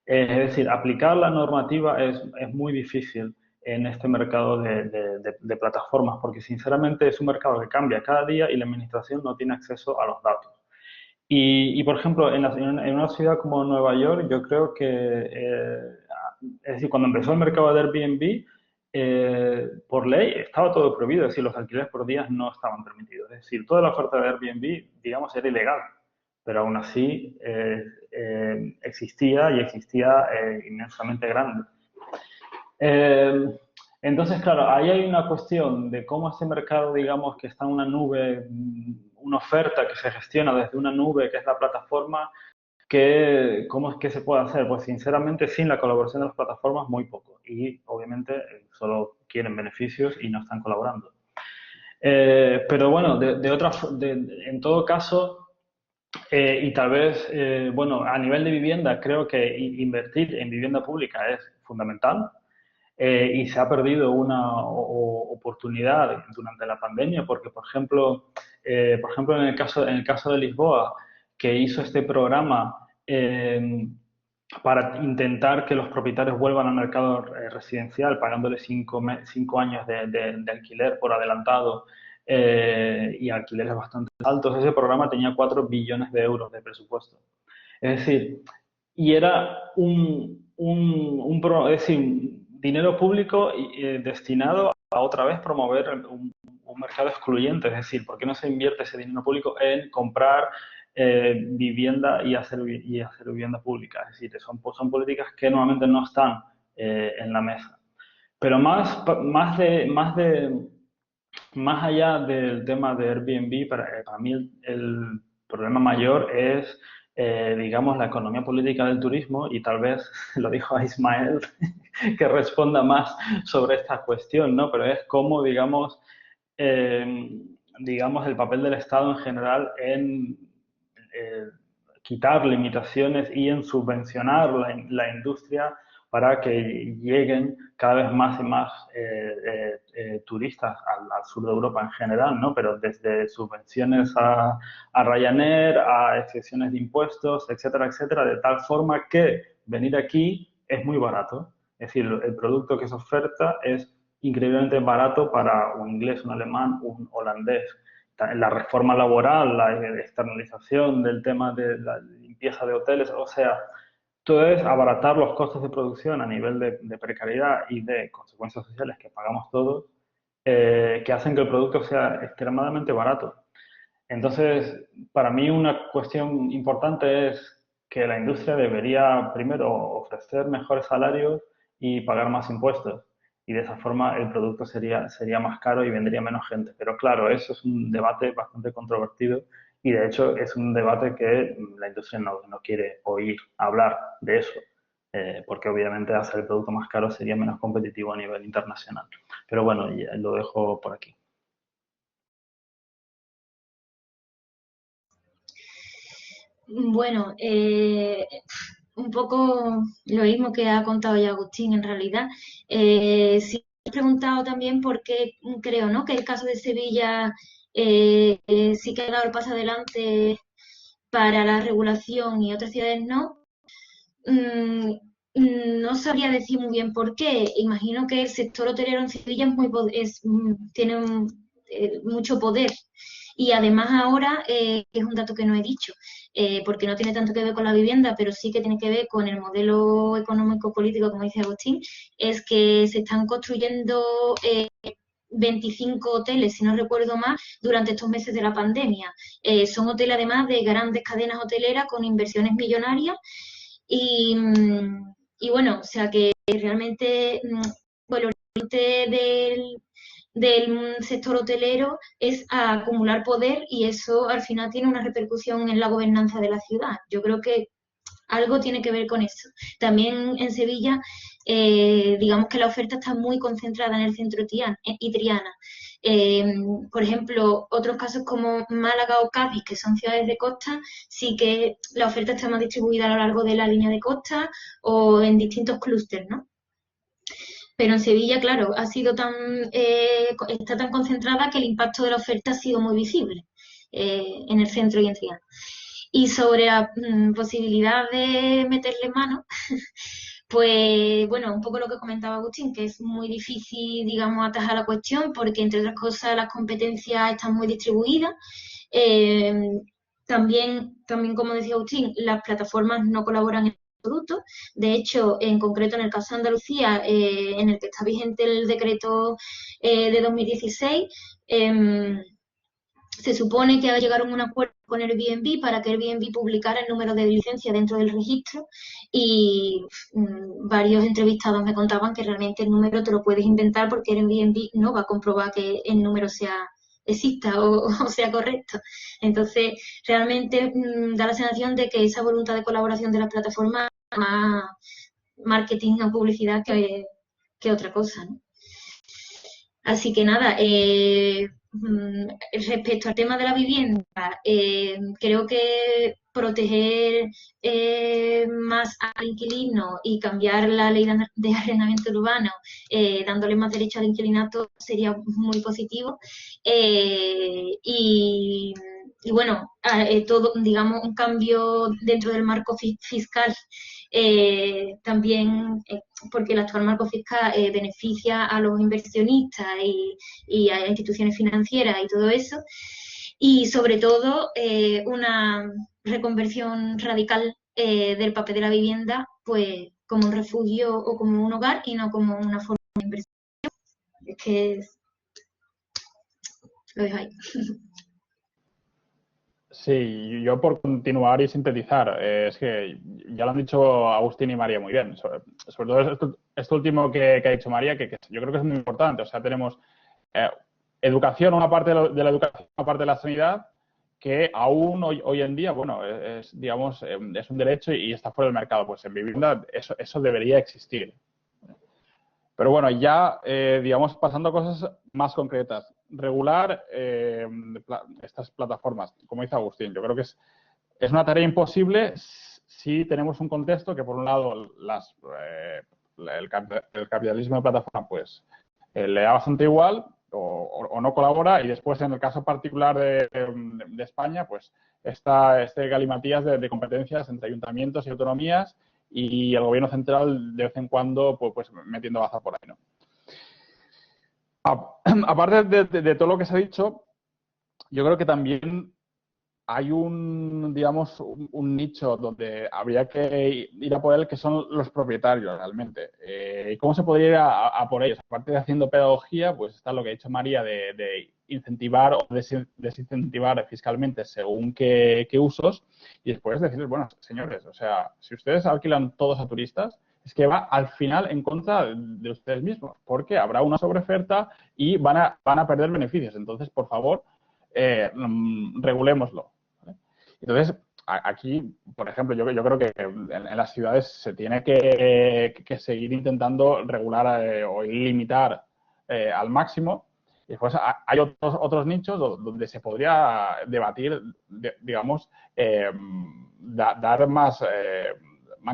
Es decir, aplicar la normativa es muy difícil en este mercado de plataformas, porque sinceramente es un mercado que cambia cada día y la administración no tiene acceso a los datos. Y, por ejemplo, en una ciudad como Nueva York, yo creo que, es decir, cuando empezó el mercado de Airbnb, por ley estaba todo prohibido, es decir, los alquileres por días no estaban permitidos. Es decir, toda la oferta de Airbnb, digamos, era ilegal, pero aún así existía y existía inmensamente grande. Eh, entonces, claro, ahí hay una cuestión de cómo este mercado, digamos, que está en una nube, una oferta que se gestiona desde una nube que es la plataforma, ¿cómo es que se puede hacer? Pues sinceramente, sin la colaboración de las plataformas, muy poco. Y obviamente solo quieren beneficios y no están colaborando. Pero bueno, en todo caso, y tal vez, bueno, a nivel de vivienda, creo que invertir en vivienda pública es fundamental. Y se ha perdido una oportunidad durante la pandemia porque, por ejemplo en el caso de Lisboa, que hizo este programa para intentar que los propietarios vuelvan al mercado residencial, pagándole 5 años de alquiler por adelantado y alquileres bastante altos, ese programa tenía 4 billones de euros de presupuesto. Es decir, y era es decir, dinero público destinado a otra vez promover un mercado excluyente. Es decir, ¿por qué no se invierte ese dinero público en comprar vivienda y hacer vivienda pública? Es decir, son políticas que normalmente no están en la mesa. Pero más allá del tema de Airbnb, para mí el problema mayor es, digamos, la economía política del turismo y tal vez, lo dijo Ismael, que responda más sobre esta cuestión, ¿no? Pero es cómo, digamos, el papel del Estado en general en eh, quitar limitaciones y en subvencionar la industria para que lleguen cada vez más y más turistas al sur de Europa en general, ¿no? Pero desde subvenciones a Ryanair, a excepciones de impuestos, etcétera, etcétera, de tal forma que venir aquí es muy barato. Es decir, el producto que se oferta es increíblemente barato para un inglés, un alemán, un holandés. La reforma laboral, la externalización del tema de la limpieza de hoteles, o sea, todo es abaratar los costos de producción a nivel de precariedad y de consecuencias sociales que pagamos todos, que hacen que el producto sea extremadamente barato. Entonces, para mí una cuestión importante es que la industria debería primero ofrecer mejores salarios y pagar más impuestos. Y de esa forma el producto sería más caro y vendría menos gente. Pero claro, eso es un debate bastante controvertido y de hecho es un debate que la industria no quiere oír hablar de eso. Porque obviamente hacer el producto más caro sería menos competitivo a nivel internacional. Pero bueno, ya lo dejo por aquí. Bueno, un poco lo mismo que ha contado ya Agustín en realidad. Sí, he preguntado también por qué creo, ¿no?, que el caso de Sevilla sí que ha dado el paso adelante para la regulación y otras ciudades no. Mm, no sabría decir muy bien por qué. Imagino que el sector hotelero en Sevilla tiene mucho poder. Y además ahora, que es un dato que no he dicho, porque no tiene tanto que ver con la vivienda, pero sí que tiene que ver con el modelo económico-político, como dice Agustín, es que se están construyendo 25 hoteles, si no recuerdo más, durante estos meses de la pandemia. Son hoteles además de grandes cadenas hoteleras con inversiones millonarias y, y bueno, o sea que realmente bueno, el oriente del sector hotelero es a acumular poder y eso al final tiene una repercusión en la gobernanza de la ciudad. Yo creo que algo tiene que ver con eso. También en Sevilla, digamos que la oferta está muy concentrada en el centro y Triana. Por ejemplo, otros casos como Málaga o Cádiz, que son ciudades de costa, sí que la oferta está más distribuida a lo largo de la línea de costa o en distintos clústeres, ¿no? Pero en Sevilla, claro, está tan concentrada que el impacto de la oferta ha sido muy visible en el centro y en Triana. Y sobre la posibilidad de meterle mano, pues bueno, un poco lo que comentaba Agustín, que es muy difícil, digamos, atajar la cuestión porque, entre otras cosas, las competencias están muy distribuidas. también, como decía Agustín, las plataformas no colaboran en absoluto. De hecho, en concreto en el caso de Andalucía, en el que está vigente el decreto de 2016, se supone que llegaron a un acuerdo con Airbnb para que Airbnb publicara el número de licencia dentro del registro y varios entrevistados me contaban que realmente el número te lo puedes inventar porque Airbnb no va a comprobar que el número exista o sea correcto. Entonces, realmente da la sensación de que esa voluntad de colaboración de las plataformas es más marketing o publicidad que otra cosa, ¿no? Así que nada, respecto al tema de la vivienda, creo que proteger más al inquilino y cambiar la ley de arrendamiento urbano, dándole más derecho al inquilinato, sería muy positivo. Y bueno, todo, digamos, un cambio dentro del marco fiscal también, porque el actual marco fiscal beneficia a los inversionistas y a instituciones financieras y todo eso. Y sobre todo una reconversión radical del papel de la vivienda, pues como un refugio o como un hogar y no como una forma de inversión. Es que lo dejo ahí. Sí, yo por continuar y sintetizar, es que ya lo han dicho Agustín y María muy bien. Sobre todo esto último que ha dicho María, que yo creo que es muy importante. O sea, tenemos educación, una parte de la educación, una parte de la sanidad, que aún hoy en día, bueno, digamos, es un derecho y está fuera del mercado. Pues en vivienda eso debería existir. Pero bueno, ya, digamos, pasando a cosas más concretas. Regular estas plataformas, como dice Agustín, yo creo que es una tarea imposible si tenemos un contexto que, por un lado, el capitalismo de plataforma pues le da bastante igual o no colabora, y después, en el caso particular de España, pues está este galimatías de competencias entre ayuntamientos y autonomías, y el gobierno central de vez en cuando pues metiendo baza por ahí, ¿no? Aparte de todo lo que se ha dicho, yo creo que también hay digamos, un nicho donde habría que ir a por él, que son los propietarios realmente. ¿Cómo se podría ir a por ellos? Aparte de haciendo pedagogía, pues está lo que ha dicho María de incentivar o desincentivar fiscalmente según qué usos, y después decirles, bueno, señores, o sea, si ustedes alquilan todos a turistas, es que va al final en contra de ustedes mismos, porque habrá una sobreoferta y van a perder beneficios. Entonces, por favor, regulémoslo. Entonces, aquí, por ejemplo, yo creo que en las ciudades se tiene que seguir intentando regular o limitar al máximo. Y después hay otros nichos donde se podría debatir, digamos, dar más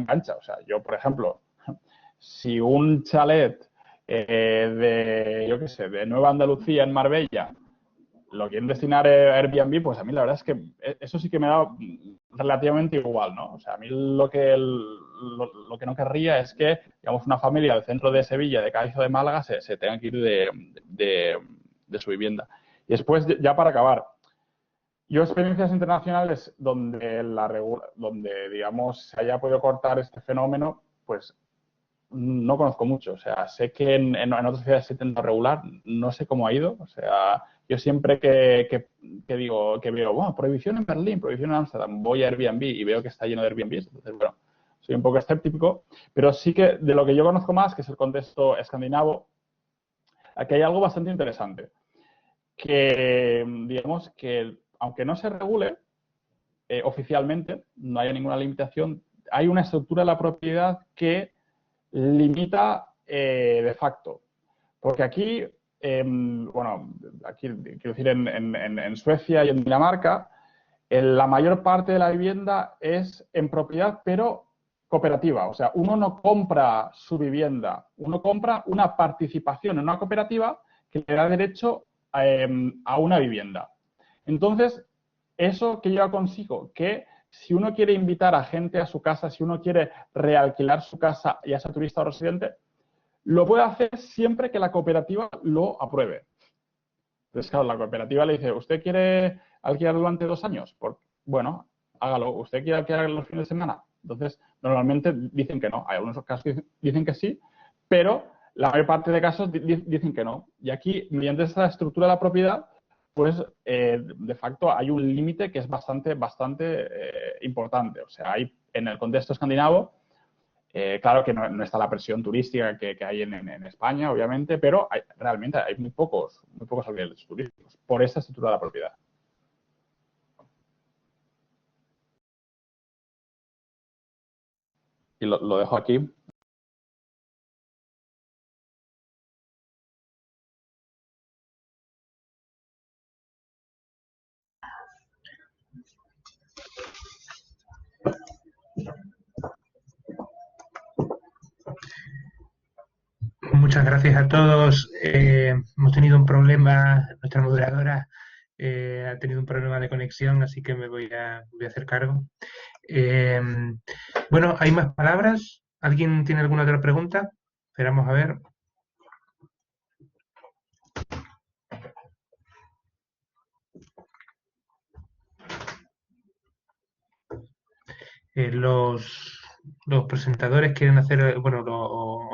cancha. O sea, yo, por ejemplo, si un chalet yo qué sé, de Nueva Andalucía en Marbella lo quieren destinar a Airbnb, pues a mí la verdad es que eso sí que me da relativamente igual, ¿no? O sea, a mí lo que no querría es que, digamos, una familia del centro de Sevilla, de Cádiz o de Málaga se tenga que ir de su vivienda. Y después, ya para acabar, yo experiencias internacionales donde, digamos, se haya podido cortar este fenómeno, pues no conozco mucho. O sea, sé que en otras ciudades se intenta regular, no sé cómo ha ido. O sea, yo siempre que digo, que veo, bueno, prohibición en Berlín, prohibición en Ámsterdam, voy a Airbnb y veo que está lleno de Airbnb. Entonces, bueno, soy un poco escéptico, pero sí que de lo que yo conozco más, que es el contexto escandinavo, aquí hay algo bastante interesante. Que, digamos, que aunque no se regule oficialmente, no haya ninguna limitación, hay una estructura de la propiedad que limita de facto. Porque aquí, bueno, aquí quiero decir en Suecia y en Dinamarca, la mayor parte de la vivienda es en propiedad, pero cooperativa. O sea, uno no compra su vivienda, uno compra una participación en una cooperativa que le da derecho a una vivienda. Entonces, ¿eso qué lleva consigo? Que si uno quiere invitar a gente a su casa, si uno quiere realquilar su casa, ya sea turista o residente, lo puede hacer siempre que la cooperativa lo apruebe. Entonces, claro, la cooperativa le dice, ¿usted quiere alquilar durante 2 años? bueno, hágalo. ¿Usted quiere que haga los fines de semana? Entonces, normalmente dicen que no. Hay algunos casos que dicen que sí, pero la mayor parte de casos dicen que no. Y aquí, mediante esa estructura de la propiedad, pues de facto hay un límite que es bastante importante. O sea, hay en el contexto escandinavo, claro que no está la presión turística que hay en España, obviamente, pero realmente hay muy pocos alquileres turísticos por esa estructura de la propiedad. Y lo dejo aquí. Muchas gracias a todos. Hemos tenido un problema, nuestra moderadora ha tenido un problema de conexión, así que me voy a hacer cargo. Bueno, ¿hay más palabras? ¿Alguien tiene alguna otra pregunta? Esperamos a ver. Los presentadores quieren hacer, bueno,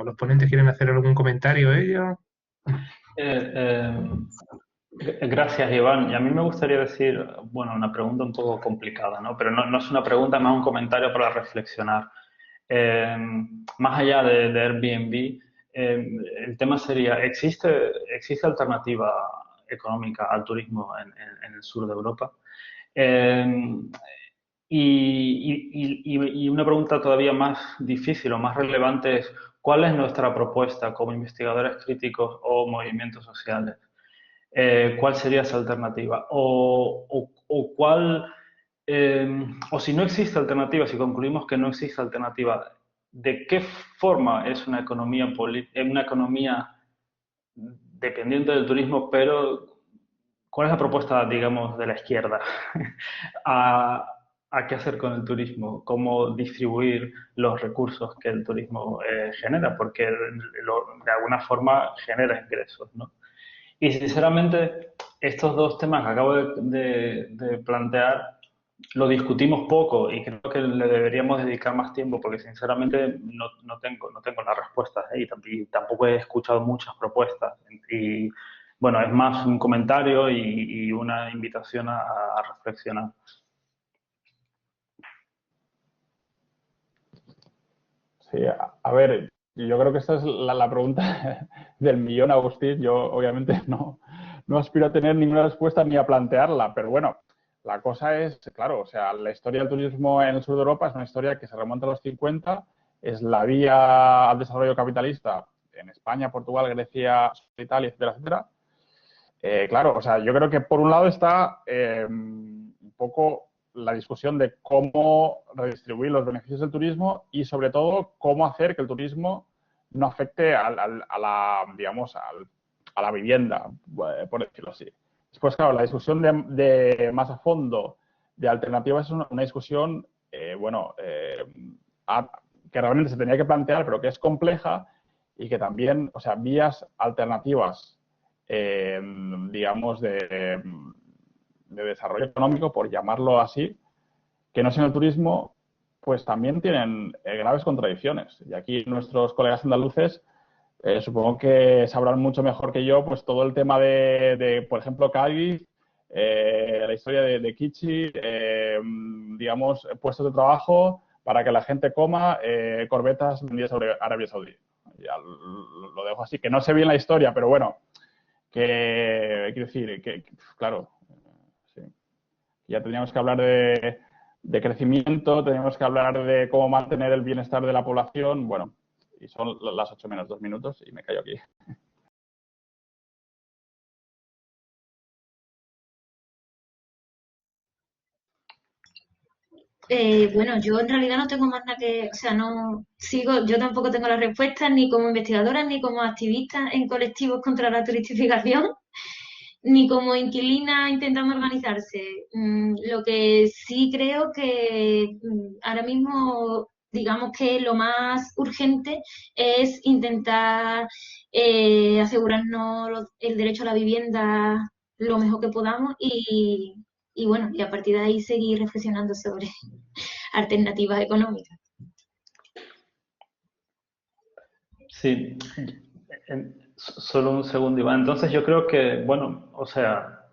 los ponentes quieren hacer algún comentario ellos. Gracias, Iván. Y a mí me gustaría decir, bueno, una pregunta un poco complicada, ¿no? Pero no es una pregunta, más un comentario para reflexionar. Más allá de Airbnb, el tema sería, ¿existe alternativa económica al turismo en el sur de Europa? Y una pregunta todavía más difícil o más relevante es, ¿cuál es nuestra propuesta como investigadores críticos o movimientos sociales? ¿Cuál sería esa alternativa? O si no existe alternativa, si concluimos que no existe alternativa, ¿de qué forma es una economía dependiente del turismo, pero cuál es la propuesta, digamos, de la izquierda a qué hacer con el turismo? ¿Cómo distribuir los recursos que el turismo genera? Porque de alguna forma genera ingresos, ¿no? Y sinceramente, estos dos temas que acabo de plantear lo discutimos poco y creo que le deberíamos dedicar más tiempo porque sinceramente no tengo las respuestas y tampoco he escuchado muchas propuestas. Y bueno, es más un comentario y una invitación a reflexionar. Sí, a ver, yo creo que esta es la pregunta del millón, Agustín. Yo obviamente no aspiro a tener ninguna respuesta ni a plantearla, pero bueno, la cosa es, claro, o sea, la historia del turismo en el sur de Europa es una historia que se remonta a los 50, es la vía al desarrollo capitalista en España, Portugal, Grecia, Italia, etcétera, etcétera. Claro, o sea, yo creo que por un lado está un poco la discusión de cómo redistribuir los beneficios del turismo y, sobre todo, cómo hacer que el turismo no afecte a la vivienda, por decirlo así. Después, claro, la discusión de más a fondo de alternativas es una discusión, que realmente se tenía que plantear, pero que es compleja y que también, o sea, vías alternativas, de desarrollo económico, por llamarlo así, que no sean el turismo, pues también tienen graves contradicciones. Y aquí nuestros colegas andaluces supongo que sabrán mucho mejor que yo pues todo el tema de por ejemplo, Cádiz, la historia de Kichi, puestos de trabajo para que la gente coma, corbetas vendidas sobre Arabia Saudí. Ya lo dejo así, que no sé bien la historia, pero bueno, que quiero decir que claro, sí. Ya tendríamos que hablar de crecimiento, tendríamos que hablar de cómo mantener el bienestar de la población. Bueno, y son las 8 menos 2 minutos y me callo aquí. Bueno, yo en realidad no tengo más nada que, o sea, no sigo, yo tampoco tengo las respuestas ni como investigadora ni como activista en colectivos contra la turistificación, ni como inquilina intentando organizarse. Lo que sí creo que ahora mismo, digamos que lo más urgente es intentar asegurarnos el derecho a la vivienda lo mejor que podamos y bueno, y a partir de ahí seguir reflexionando sobre alternativas económicas. Sí, solo un segundo, Iván. Entonces yo creo que, bueno, o sea,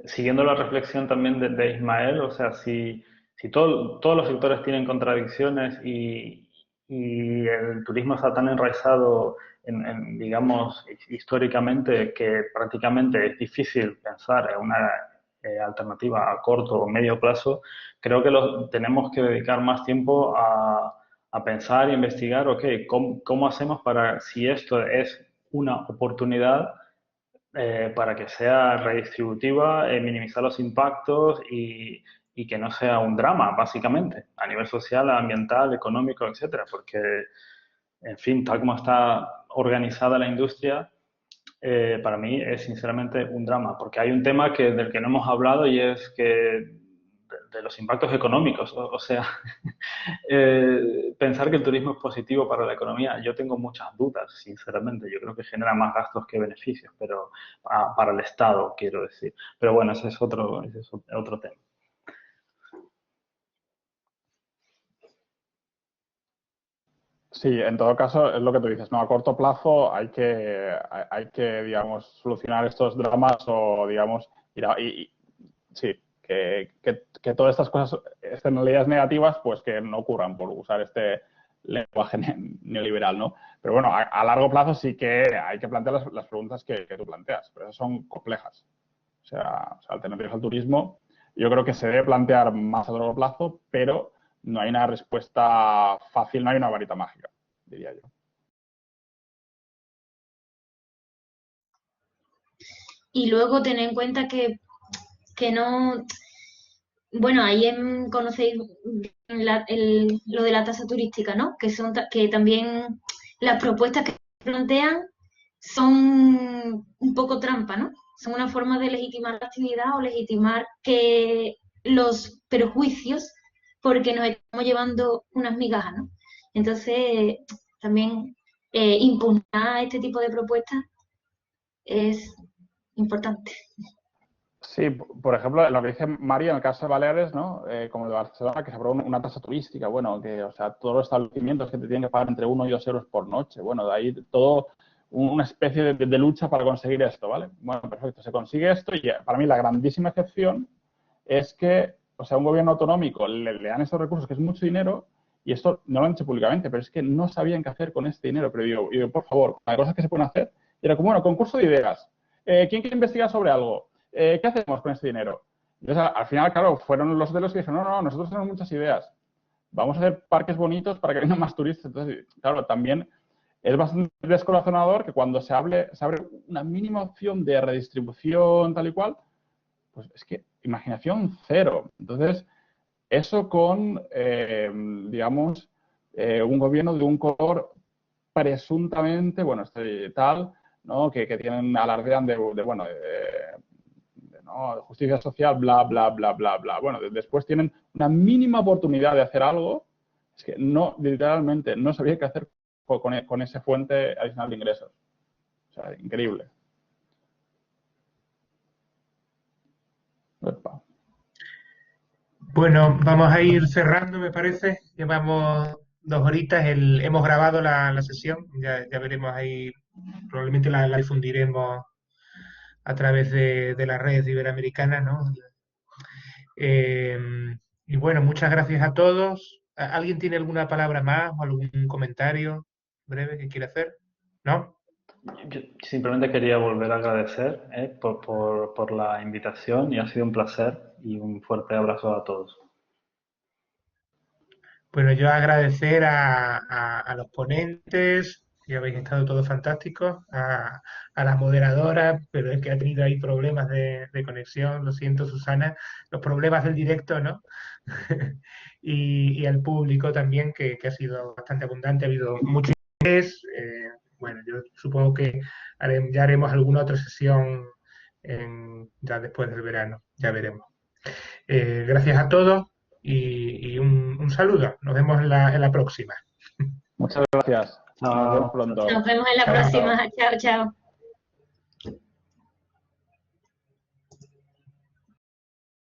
siguiendo la reflexión también de Ismael, o sea, si todos los sectores tienen contradicciones y el turismo está tan enraizado digamos, históricamente que prácticamente es difícil pensar en una alternativa a corto o medio plazo, creo que tenemos que dedicar más tiempo a pensar e investigar, ok, ¿cómo hacemos para, si esto es una oportunidad, para que sea redistributiva, minimizar los impactos y que no sea un drama, básicamente, a nivel social, ambiental, económico, etcétera? Porque, en fin, tal como está organizada la industria, para mí es sinceramente un drama, porque hay un tema del que no hemos hablado y es que de los impactos económicos, o sea, pensar que el turismo es positivo para la economía, yo tengo muchas dudas, sinceramente. Yo creo que genera más gastos que beneficios, pero para el Estado, quiero decir. Pero bueno, ese es otro tema. Sí, en todo caso, es lo que tú dices, ¿no? A corto plazo hay que digamos, solucionar estos dramas o, digamos, sí, que todas estas cosas, externalidades negativas, pues que no ocurran, por usar este lenguaje neoliberal, ¿no? Pero bueno, a largo plazo sí que hay que plantear las preguntas que tú planteas, pero esas son complejas. O sea, alternativas al turismo, yo creo que se debe plantear más a largo plazo, pero no hay una respuesta fácil, no hay una varita mágica, diría yo. Y luego tener en cuenta que no, bueno, ahí conocéis lo de la tasa turística, ¿no? Que también las propuestas que plantean son un poco trampa, ¿no? Son una forma de legitimar la actividad o legitimar que los perjuicios porque nos estamos llevando unas migajas, ¿no? Entonces, también impugnar este tipo de propuestas es importante. Sí, por ejemplo, lo que dice María en el caso de Baleares, ¿no? Como de Barcelona, que se aprobó una tasa turística, bueno, que, o sea, todos los establecimientos que te tienen que pagar entre 1 y 2 euros por noche, bueno, de ahí todo una especie de lucha para conseguir esto, ¿vale? Bueno, perfecto, se consigue esto y para mí la grandísima excepción es que, o sea, un gobierno autonómico le dan esos recursos, que es mucho dinero, y esto no lo han dicho públicamente, pero es que no sabían qué hacer con este dinero. Pero digo, por favor, hay cosas que se pueden hacer. Y era como, bueno, concurso de ideas. ¿Quién quiere investigar sobre algo? ¿Qué hacemos con este dinero? Entonces, al final, claro, fueron los hoteles que dijeron, no, nosotros tenemos muchas ideas. Vamos a hacer parques bonitos para que vengan más turistas. Entonces, claro, también es bastante descorazonador que cuando se abre una mínima opción de redistribución tal y cual, pues es que imaginación cero. Entonces, eso con, digamos, un gobierno de un color presuntamente, bueno, tal, ¿no? Que tienen, alardean de bueno, ¿no? Justicia social, bla, bla, bla, bla, bla. Bueno, después tienen una mínima oportunidad de hacer algo, es que no, literalmente, no sabía qué hacer con esa fuente adicional de ingresos. O sea, increíble. Opa. Bueno, vamos a ir cerrando, me parece. Llevamos 2 horitas. Hemos grabado la sesión. Ya veremos ahí. Probablemente la difundiremos a través de las redes iberoamericanas, ¿no? Eh, y bueno, muchas gracias a todos. ¿Alguien tiene alguna palabra más o algún comentario breve que quiera hacer? ¿No? Yo simplemente quería volver a agradecer por la invitación y ha sido un placer y un fuerte abrazo a todos. Bueno, yo agradecer a los ponentes, que habéis estado todos fantásticos, a la moderadora, pero es que ha tenido ahí problemas de conexión, lo siento, Susana, los problemas del directo, ¿no? Y al público también, que ha sido bastante abundante, ha habido mucho interés. Bueno, yo supongo que ya haremos alguna otra sesión ya después del verano, ya veremos. Gracias a todos y un saludo. Nos vemos en la próxima. Muchas gracias. Nos vemos pronto. Nos vemos en la próxima. Chao, chao.